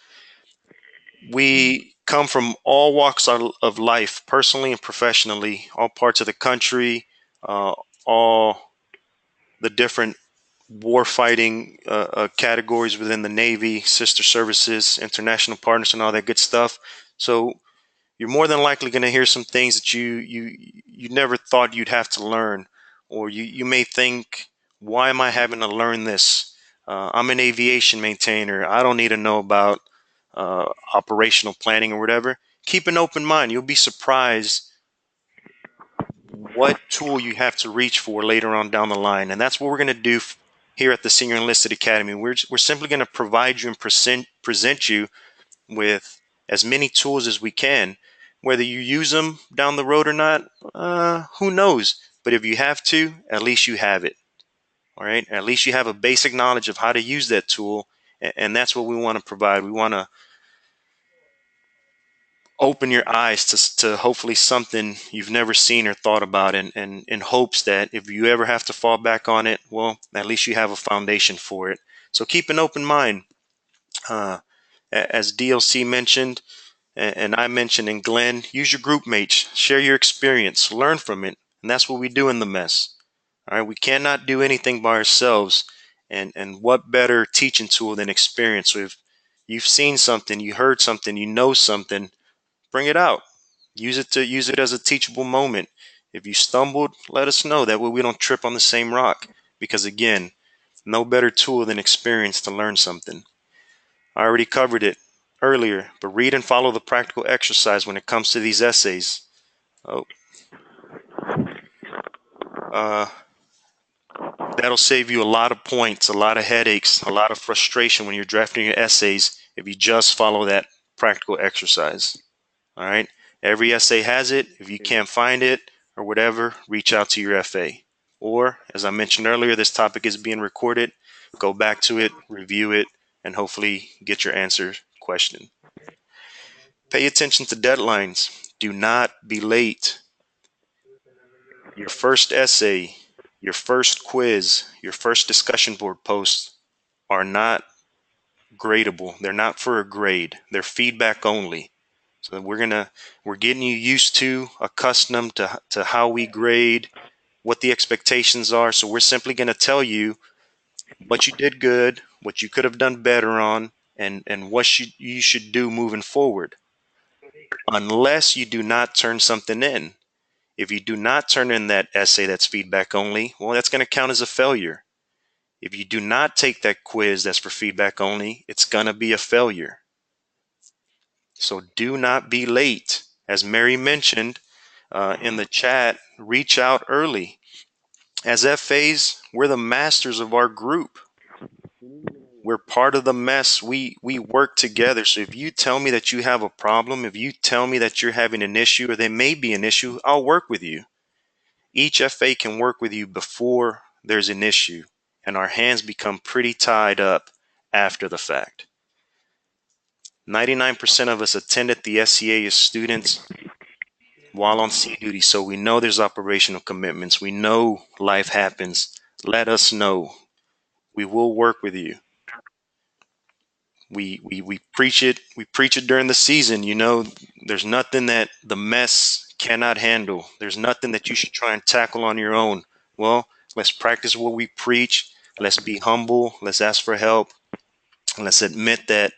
We come from all walks of life, personally and professionally, all parts of the country, all the different warfighting categories within the Navy, sister services, international partners, and all that good stuff. So you're more than likely going to hear some things that you never thought you'd have to learn, or you may think, why am I having to learn this? I'm an aviation maintainer. I don't need to know about operational planning or whatever. Keep an open mind. You'll be surprised what tool you have to reach for later on down the line. And that's what we're going to do here at the Senior Enlisted Academy. We're simply going to provide you and present you with as many tools as we can. Whether you use them down the road or not, who knows? But if you have to, at least you have it. All right. At least you have a basic knowledge of how to use that tool. And that's what we want to provide. We want to open your eyes to hopefully something you've never seen or thought about, and in hopes that if you ever have to fall back on it, well, at least you have a foundation for it. So keep an open mind. As DLC mentioned, and I mentioned, and Glenn, use your group mates, share your experience, learn from it. And that's what we do in the mess. All right, we cannot do anything by ourselves. And what better teaching tool than experience? So if you've seen something, you heard something, you know something, bring it out. Use it as a teachable moment. If you stumbled, let us know. That way we don't trip on the same rock. Because again, no better tool than experience to learn something. I already covered it earlier, but read and follow the practical exercise when it comes to these essays. Oh, that'll save you a lot of points, a lot of headaches, a lot of frustration when you're drafting your essays if you just follow that practical exercise. All right. Every essay has it. If you can't find it or whatever, reach out to your FA. Or, as I mentioned earlier, this topic is being recorded. Go back to it, review it, and hopefully get your answer question. Pay attention to deadlines. Do not be late. Your first essay, your first quiz, your first discussion board post are not gradable. They're not for a grade. They're feedback only. So we're getting you used to, accustomed to how we grade, what the expectations are. So we're simply going to tell you what you did good, what you could have done better on, and what you should do moving forward. Unless you do not turn something in. If you do not turn in that essay that's feedback only, well, that's going to count as a failure. If you do not take that quiz that's for feedback only, it's going to be a failure. So do not be late. As Mary mentioned in the chat, reach out early. As FAs, we're the masters of our group. We're part of the mess. We work together. So if you tell me that you have a problem, if you tell me that you're having an issue or there may be an issue, I'll work with you. Each FA can work with you before there's an issue, and our hands become pretty tied up after the fact. 99% of us attended the SCA as students while on sea duty, so we know there's operational commitments. We know life happens. Let us know. We will work with you. We preach it. We preach it during the season. You know, there's nothing that the mess cannot handle. There's nothing that you should try and tackle on your own. Well, let's practice what we preach. Let's be humble. Let's ask for help. Let's admit that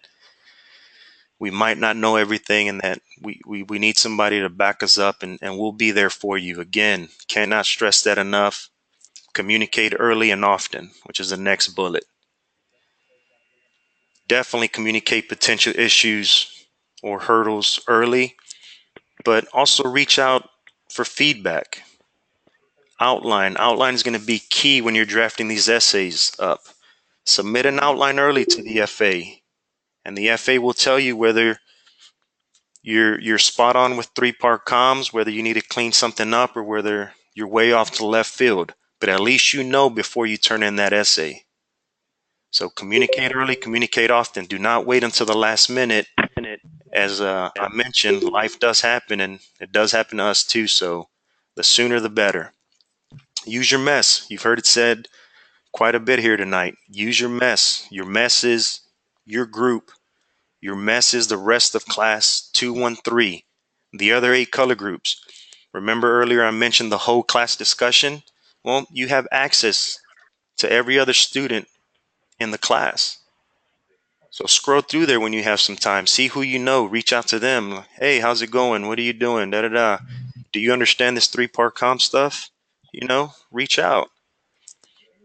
we might not know everything and that we need somebody to back us up, and we'll be there for you. Again, cannot stress that enough. Communicate early and often, which is the next bullet. Definitely communicate potential issues or hurdles early, but also reach out for feedback. Outline is going to be key when you're drafting these essays up. Submit an outline early to the FA, and the FA will tell you whether you're spot on with 3-part comms, whether you need to clean something up, or whether you're way off to left field. But at least you know before you turn in that essay. So communicate early, communicate often. Do not wait until the last minute. As I mentioned, life does happen, and it does happen to us too. So the sooner the better. Use your mess. You've heard it said quite a bit here tonight. Use your mess. Your mess is your group. Your mess is the rest of class 213, the other 8 color groups. Remember earlier I mentioned the whole class discussion? Well, you have access to every other student in the class. So scroll through there when you have some time. See who you know. Reach out to them. Hey, how's it going? What are you doing? Da da da. Do you understand this 3-part comp stuff? You know, reach out.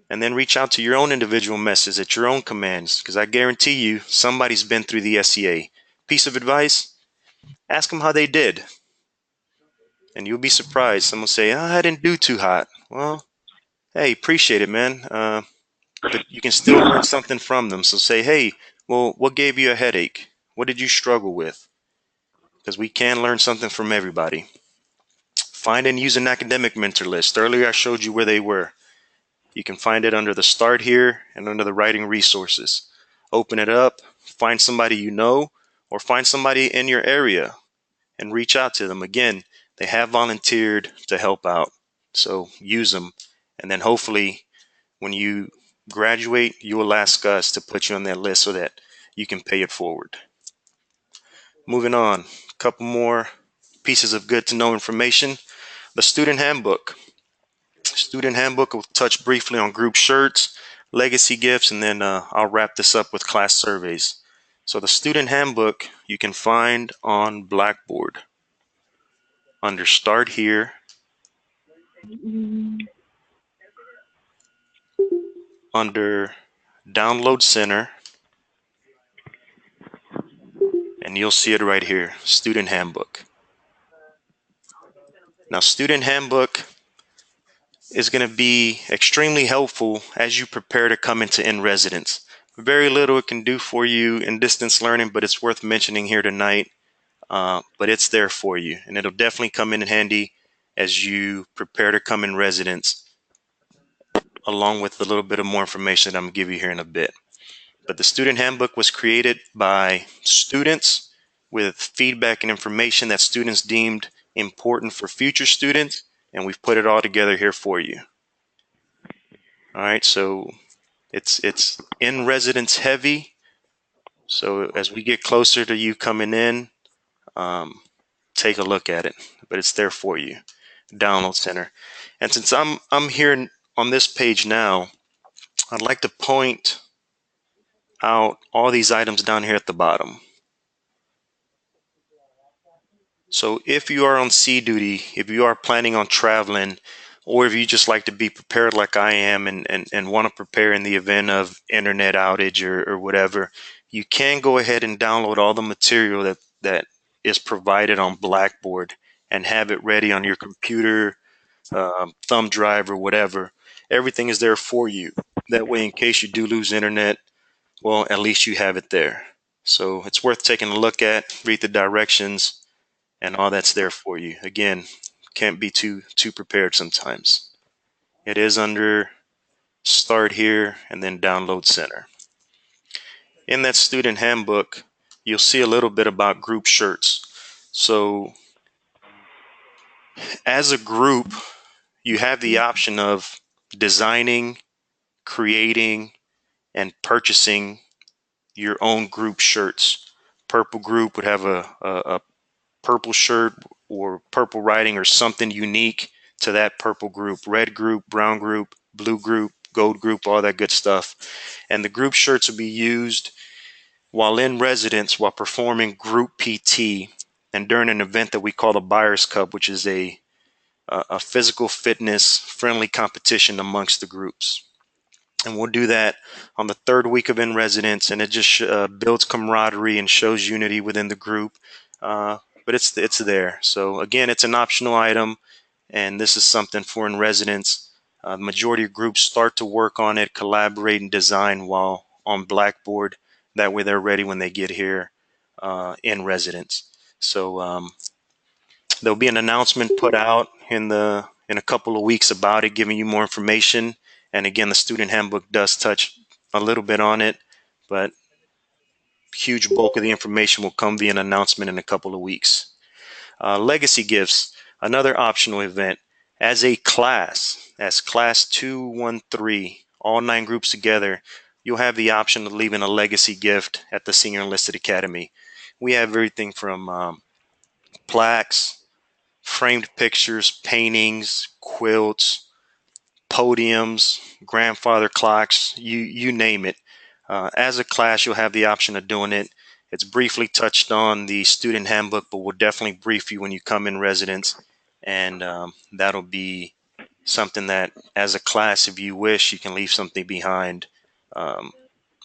And then reach out to your own individual messes at your own commands, because I guarantee you somebody's been through the SCA. Piece of advice: ask them how they did. And you'll be surprised. Someone will say, I didn't do too hot. Well, hey, appreciate it, man. But you can still learn something from them. So say, hey, well, what gave you a headache? What did you struggle with? Because we can learn something from everybody. Find and use an academic mentor list. Earlier, I showed you where they were. You can find it under the start here and under the writing resources. Open it up, find somebody you know, or find somebody in your area and reach out to them. Again, they have volunteered to help out, so use them. And then hopefully when you graduate, you will ask us to put you on that list so that you can pay it forward. Moving on, a couple more pieces of good to know information. The student handbook. Student handbook will touch briefly on group shirts, legacy gifts, and then I'll wrap this up with class surveys. So the student handbook you can find on Blackboard under Start Here under Download Center, and you'll see it right here, Student Handbook. Now, Student Handbook is going to be extremely helpful as you prepare to come into in-residence. Very little it can do for you in distance learning, but it's worth mentioning here tonight. But it's there for you, and it'll definitely come in handy as you prepare to come in residence, along with a little bit of more information that I'm going to give you here in a bit. But the Student Handbook was created by students with feedback and information that students deemed important for future students, and we've put it all together here for you. All right, so it's in residence heavy. So as we get closer to you coming in, take a look at it. But it's there for you, Download Center. And since I'm here on this page now, I'd like to point out all these items down here at the bottom. So if you are on sea duty, if you are planning on traveling, or if you just like to be prepared like I am and want to prepare in the event of internet outage or whatever, you can go ahead and download all the material that is provided on Blackboard and have it ready on your computer, thumb drive, or whatever. Everything is there for you. That way, in case you do lose internet, well, at least you have it there. So it's worth taking a look at, read the directions, and all that's there for you. Again, can't be too prepared sometimes. It is under Start here and then Download Center. In that student handbook, you'll see a little bit about group shirts. So as a group, you have the option of designing, creating, and purchasing your own group shirts. Purple group would have a purple shirt or purple writing or something unique to that purple group. Red group, brown group, blue group, gold group, all that good stuff. And the group shirts will be used while in residence, while performing group PT, and during an event that we call the Buyers Cup, which is a physical fitness friendly competition amongst the groups. And we'll do that on the third week of in residence, and it just builds camaraderie and shows unity within the group. But it's there. So again, it's an optional item, and this is something for in residence. The majority of groups start to work on it, collaborate, and design while on Blackboard. That way, they're ready when they get here in residence. So there'll be an announcement put out in a couple of weeks about it, giving you more information. And again, the student handbook does touch a little bit on it, but huge bulk of the information will come via an announcement in a couple of weeks. Legacy gifts, another optional event. As a class, as class 213, all 9 groups together, you'll have the option of leaving a legacy gift at the Senior Enlisted Academy. We have everything from plaques, framed pictures, paintings, quilts, podiums, grandfather clocks, you name it. As a class, you'll have the option of doing it. It's briefly touched on the student handbook, but we'll definitely brief you when you come in residence, and that'll be something that, as a class, if you wish, you can leave something behind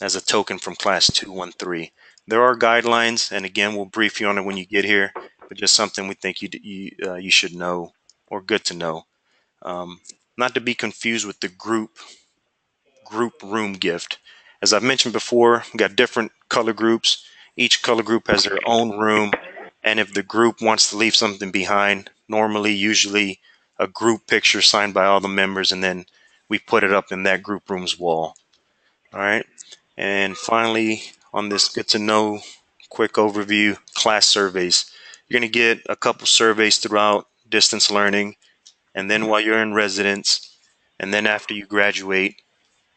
as a token from class 213. There are guidelines, and again, we'll brief you on it when you get here, but just something we think you should know, or good to know. Not to be confused with the group room gift. As I've mentioned before, we've got different color groups. Each color group has their own room, and if the group wants to leave something behind, usually a group picture signed by all the members, and then we put it up in that group room's wall. All right. And finally, on this good to know quick overview, class surveys. You're going to get a couple surveys throughout distance learning, and then while you're in residence, and then after you graduate,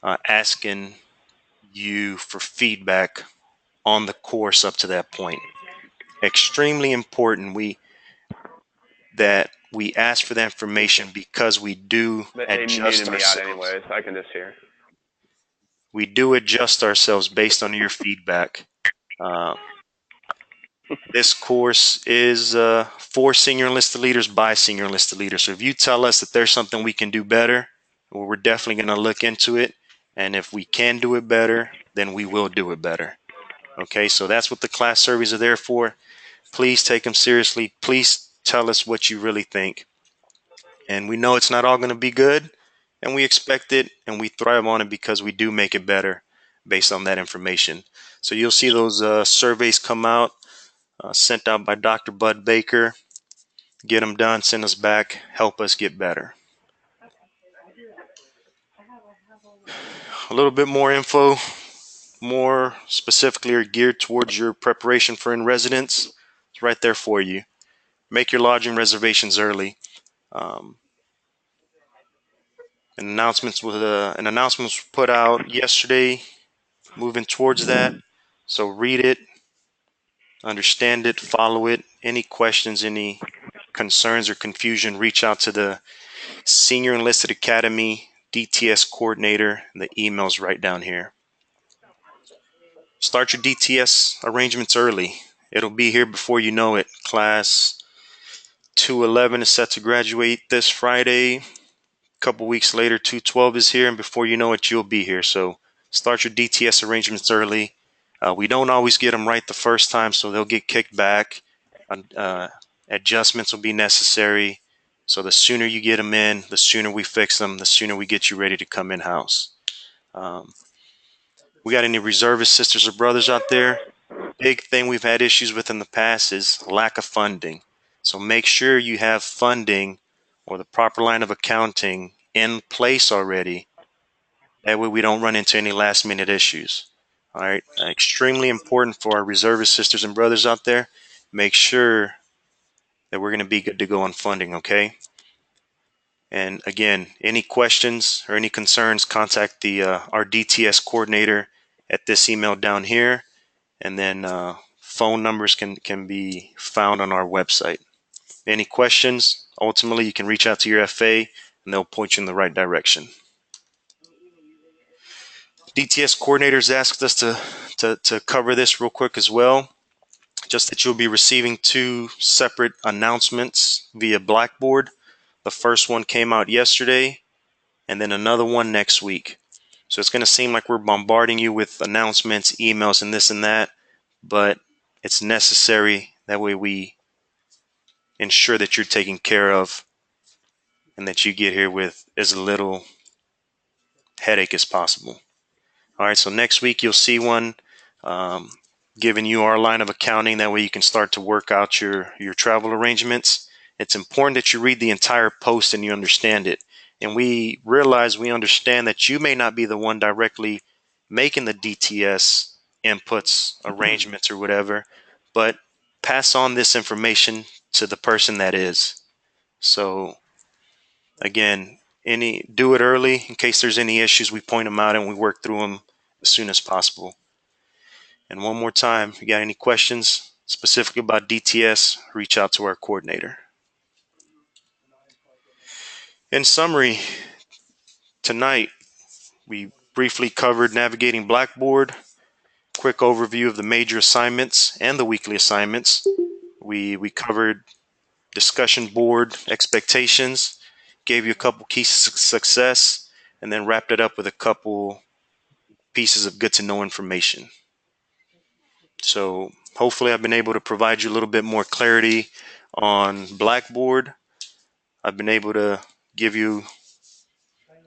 asking you for feedback on the course up to that point. Extremely important that we ask for that information, because we do adjust ourselves. I can just hear. We do adjust ourselves based on your feedback. This course is for senior enlisted leaders by senior enlisted leaders. So if you tell us that there's something we can do better, well, we're definitely going to look into it. And if we can do it better, then we will do it better. Okay, so that's what the class surveys are there for. Please take them seriously. Please tell us what you really think. And we know it's not all going to be good, and we expect it, and we thrive on it because we do make it better based on that information. So you'll see those surveys come out, sent out by Dr. Bud Baker. Get them done, send us back, help us get better. A little bit more info, more specifically are geared towards your preparation for in-residence. It's right there for you. Make your lodging reservations early. An announcement was put out yesterday moving towards that. So read it, understand it, follow it. Any questions, any concerns or confusion, reach out to the Senior Enlisted Academy DTS Coordinator. The email's right down here. Start your DTS arrangements early. It'll be here before you know it. Class 211 is set to graduate this Friday. A couple weeks later, 212 is here, and before you know it, you'll be here. So start your DTS arrangements early. We don't always get them right the first time, so they'll get kicked back. Adjustments will be necessary. So the sooner you get them in, the sooner we fix them, the sooner we get you ready to come in-house. We got any reservist sisters or brothers out there? Big thing we've had issues with in the past is lack of funding. So make sure you have funding or the proper line of accounting in place already. That way we don't run into any last minute issues. All right, extremely important for our reservist sisters and brothers out there. Make sure that we're going to be good to go on funding, okay? And again, any questions or any concerns, contact our DTS coordinator at this email down here, and then phone numbers can be found on our website. Any questions, ultimately you can reach out to your FA and they'll point you in the right direction. DTS coordinators asked us to cover this real quick as well, just that you'll be receiving 2 separate announcements via Blackboard. The first one came out yesterday, and then another one next week. So it's going to seem like we're bombarding you with announcements, emails, and this and that, but it's necessary. That way we ensure that you're taken care of and that you get here with as little headache as possible. All right, so next week you'll see one giving you our line of accounting. That way you can start to work out your travel arrangements. It's important that you read the entire post and you understand it. And we understand that you may not be the one directly making the DTS inputs, arrangements, or whatever, but pass on this information to the person that is. So again, do it early in case there's any issues. We point them out and we work through them as soon as possible. And one more time, if you got any questions specifically about DTS, reach out to our coordinator. In summary, tonight we briefly covered navigating Blackboard, quick overview of the major assignments and the weekly assignments. We covered discussion board expectations, gave you a couple keys to success, and then wrapped it up with a couple pieces of good to know information. So hopefully I've been able to provide you a little bit more clarity on Blackboard. I've been able to give you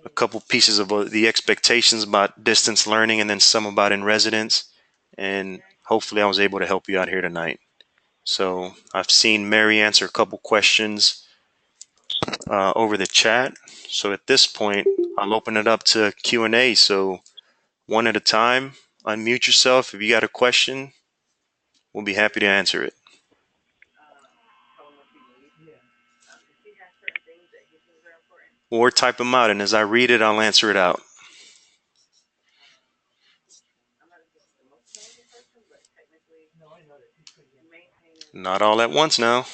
a couple pieces of the expectations about distance learning and then some about in residence. And hopefully I was able to help you out here tonight. So I've seen Mary answer a couple questions over the chat. So at this point, I'll open it up to Q&A. So one at a time, unmute yourself. If you got a question, we'll be happy to answer it. Or type them out, and as I read it, I'll answer it out. Not all at once now.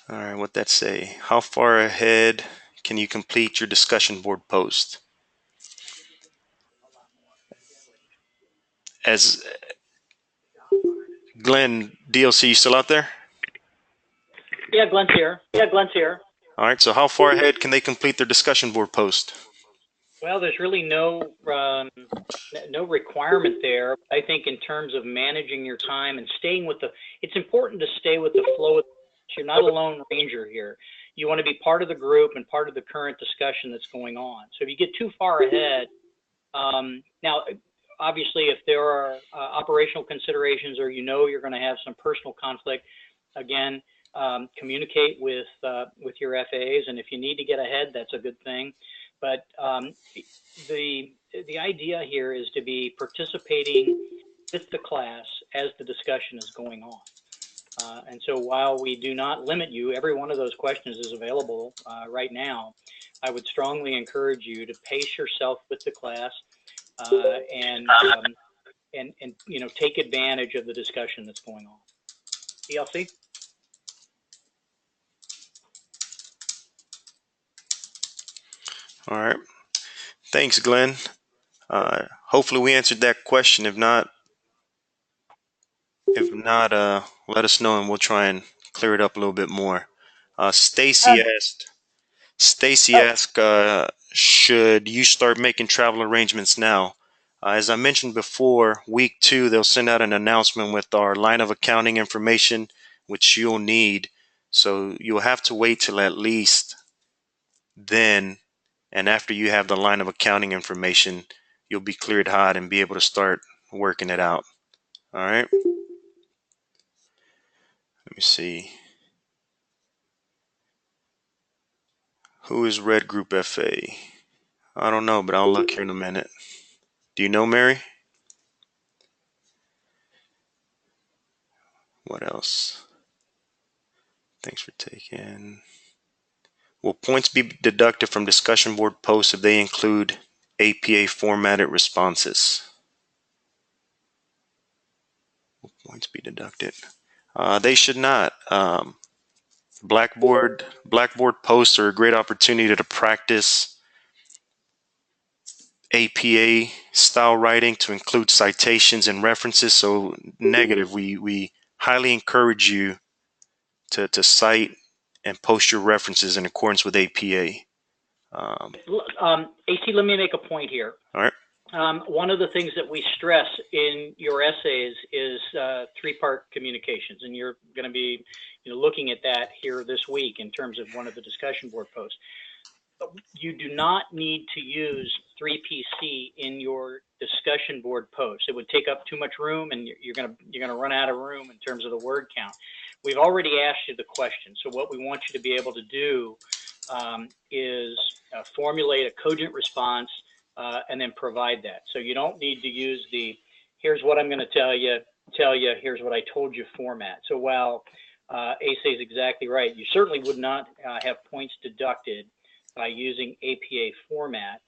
All right, what'd that say? How far ahead can you complete your discussion board post? as Glenn, DLC, you still out there? Yeah, Glenn's here. All right, so how far ahead can they complete their discussion board post? Well, there's really no requirement there. I think in terms of managing your time and staying with it's important to stay with the flow. You're not a lone ranger here. You want to be part of the group and part of the current discussion that's going on. So if you get too far ahead, now, obviously, if there are operational considerations or you're going to have some personal conflict, again, communicate with your FAs, and if you need to get ahead, that's a good thing. But the idea here is to be participating with the class as the discussion is going on. And so while we do not limit you, every one of those questions is available right now. I would strongly encourage you to pace yourself with the class and take advantage of the discussion that's going on. DLC? All right. Thanks, Glenn. Hopefully we answered that question. If not, let us know and we'll try and clear it up a little bit more. Stacy asked, should you start making travel arrangements now? As I mentioned before, week 2, they'll send out an announcement with our line of accounting information, which you'll need. So you'll have to wait till at least then. And after you have the line of accounting information, you'll be cleared hot and be able to start working it out. All right. Let me see. Who is Red Group FA? I don't know, but I'll look here in a minute. Do you know, Mary? What else? Thanks for taking. Will points be deducted from discussion board posts if they include APA formatted responses? Will points be deducted? They should not. Blackboard posts are a great opportunity to practice APA style writing to include citations and references. So negative, we highly encourage you to cite and post your references in accordance with APA. AC, let me make a point here. All right. One of the things that we stress in your essays is 3-part communications, and you're going to be looking at that here this week in terms of one of the discussion board posts. You do not need to use 3PC in your discussion board post. It would take up too much room, and you're going to run out of room in terms of the word count. We've already asked you the question, so what we want you to be able to do is formulate a cogent response and then provide that. So you don't need to use the here's what I'm going to tell you, here's what I told you format. So while ASA is exactly right, you certainly would not have points deducted by using APA format.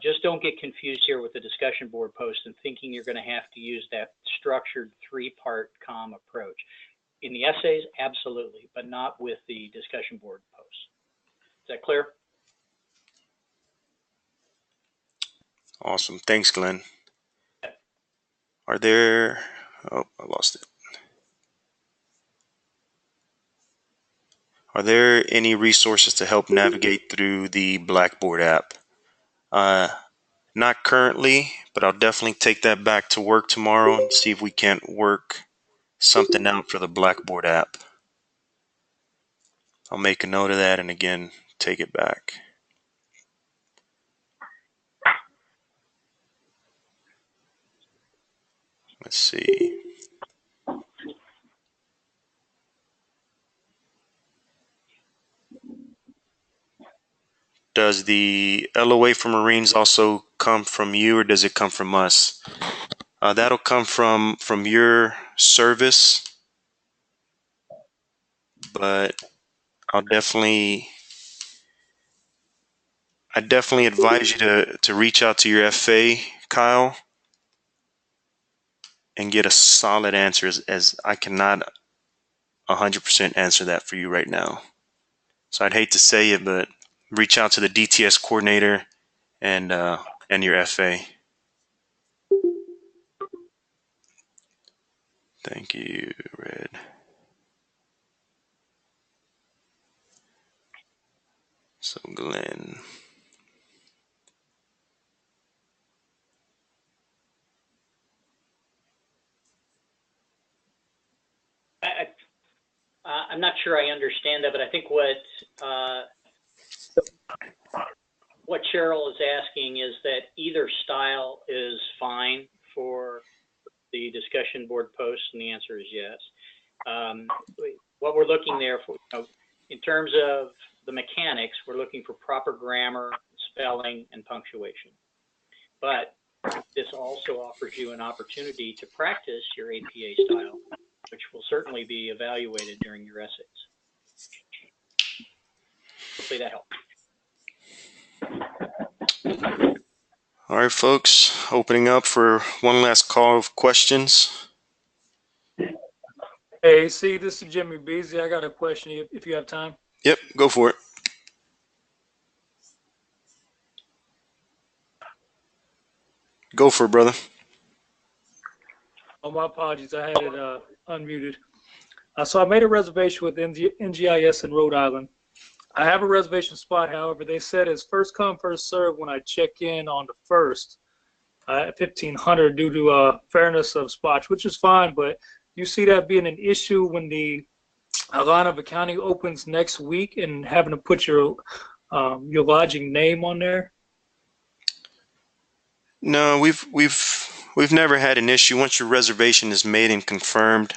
Just don't get confused here with the discussion board post and thinking you're going to have to use that structured 3-part com approach. In the essays, absolutely, but not with the discussion board posts. Is that clear? Awesome. Thanks, Glenn. Are there... Oh, I lost it. Are there any resources to help navigate through the Blackboard app? Not currently, but I'll definitely take that back to work tomorrow and see if we can't work something out for the Blackboard app. I'll make a note of that and again, take it back. Let's see. Does the LOA for Marines also come from you or does it come from us? That'll come from your service, but I definitely advise you to reach out to your FA, Kyle, and get a solid answer as I cannot 100% answer that for you right now. So I'd hate to say it, but reach out to the DTS Coordinator and your FA. Thank you, Red. So Glenn. I'm not sure I understand that, but I think what Cheryl is asking is that either style is fine for the discussion board posts, and the answer is yes. What we're looking there for, in terms of the mechanics, we're looking for proper grammar, spelling, and punctuation. But this also offers you an opportunity to practice your APA style, which will certainly be evaluated during your essays. Hopefully that helps. All right, folks, opening up for one last call of questions. Hey, see, this is Jimmy Beasley. I got a question if you have time. Yep, go for it. Go for it, brother. Oh, my apologies. I had it unmuted. So I made a reservation with NGIS in Rhode Island. I have a reservation spot, however, they said it's first come, first serve when I check in on the 1st at 1500 due to fairness of spots, which is fine, but you see that being an issue when the line of accounting opens next week and having to put your lodging name on there? No, we've never had an issue. Once your reservation is made and confirmed,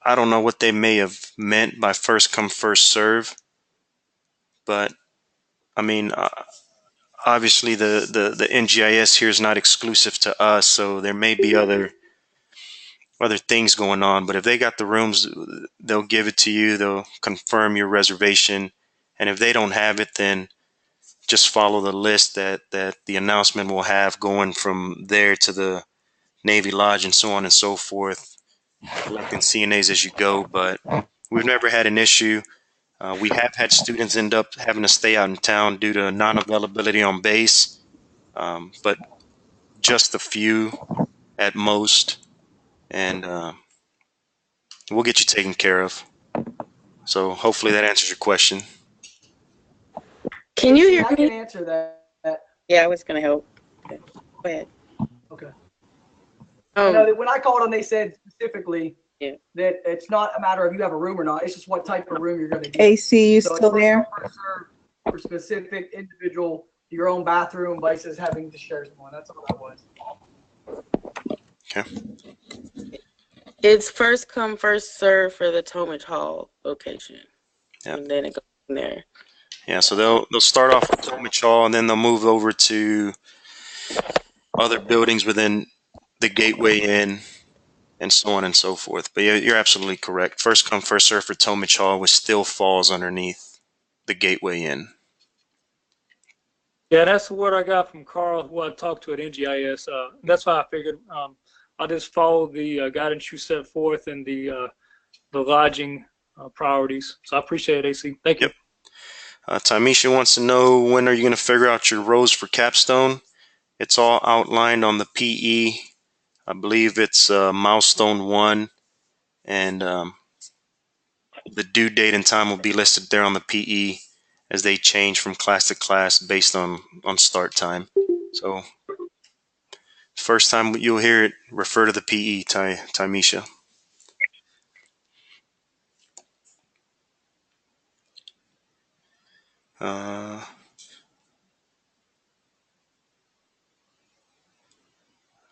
I don't know what they may have meant by first come, first serve, but I mean, obviously the NGIS here is not exclusive to us, so there may be other things going on. But if they got the rooms, they'll give it to you. They'll confirm your reservation, and if they don't have it, then just follow the list that the announcement will have going from there to the Navy Lodge and so on and so forth, collecting CNAs as you go. But we've never had an issue. We have had students end up having to stay out in town due to non-availability on base, but just a few at most, and we'll get you taken care of. So hopefully that answers your question. Can you hear I can me? answer that. Yeah, I was going to help. Okay. Go ahead. Okay. I know that when I called them, they said specifically Yeah. that it's not a matter of you have a room or not. It's just what type of room you're going to get. AC, you So still it's first there? come, first serve for specific individual, your own bathroom versus having to share someone. That's all that was. Okay. It's first come, first serve for the Tomich Hall location. Yep. And then it goes from there. Yeah, so they'll start off with Tomich Hall, and then they'll move over to other buildings within the Gateway Inn, and so on and so forth. But you're absolutely correct. First come, first serve for Tomich Hall, which still falls underneath the Gateway Inn. Yeah, that's what I got from Carl, who I talked to at NGIS. That's why I figured I'll just follow the guidance you set forth and the lodging priorities. So I appreciate it, AC. Thank you. Yep. Tamisha wants to know, when are you going to figure out your rows for Capstone? It's all outlined on the PE. I believe it's milestone 1, and the due date and time will be listed there on the PE as they change from class to class based on start time. So first time you'll hear it, refer to the PE, Tamisha.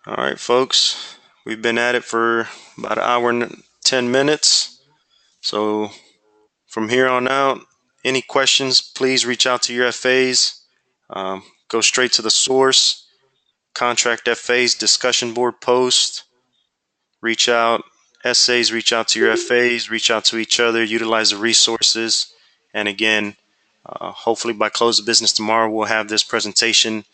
All right, folks, we've been at it for about an hour and 10 minutes. So from here on out, any questions, please reach out to your FAs. Go straight to the source, contract FAs, discussion board post. Reach out, essays, reach out to your FAs, reach out to each other, utilize the resources. And again, hopefully by close of business tomorrow, we'll have this presentation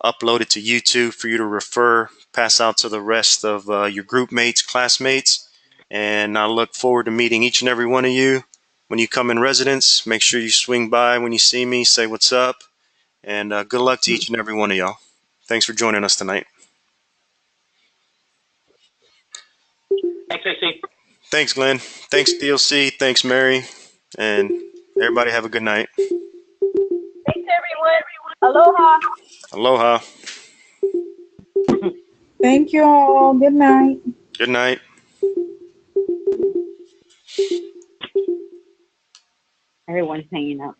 uploaded to YouTube for you to refer, pass out to the rest of your group mates, classmates. And I look forward to meeting each and every one of you. When you come in residence, make sure you swing by when you see me, say what's up, and good luck to each and every one of y'all. Thanks for joining us tonight. Thanks, Glenn. Thanks, DLC. Thanks, Mary. And everybody have a good night. Thanks, everyone. Aloha. Aloha. Thank you all. Good night. Good night. Everyone's hanging up.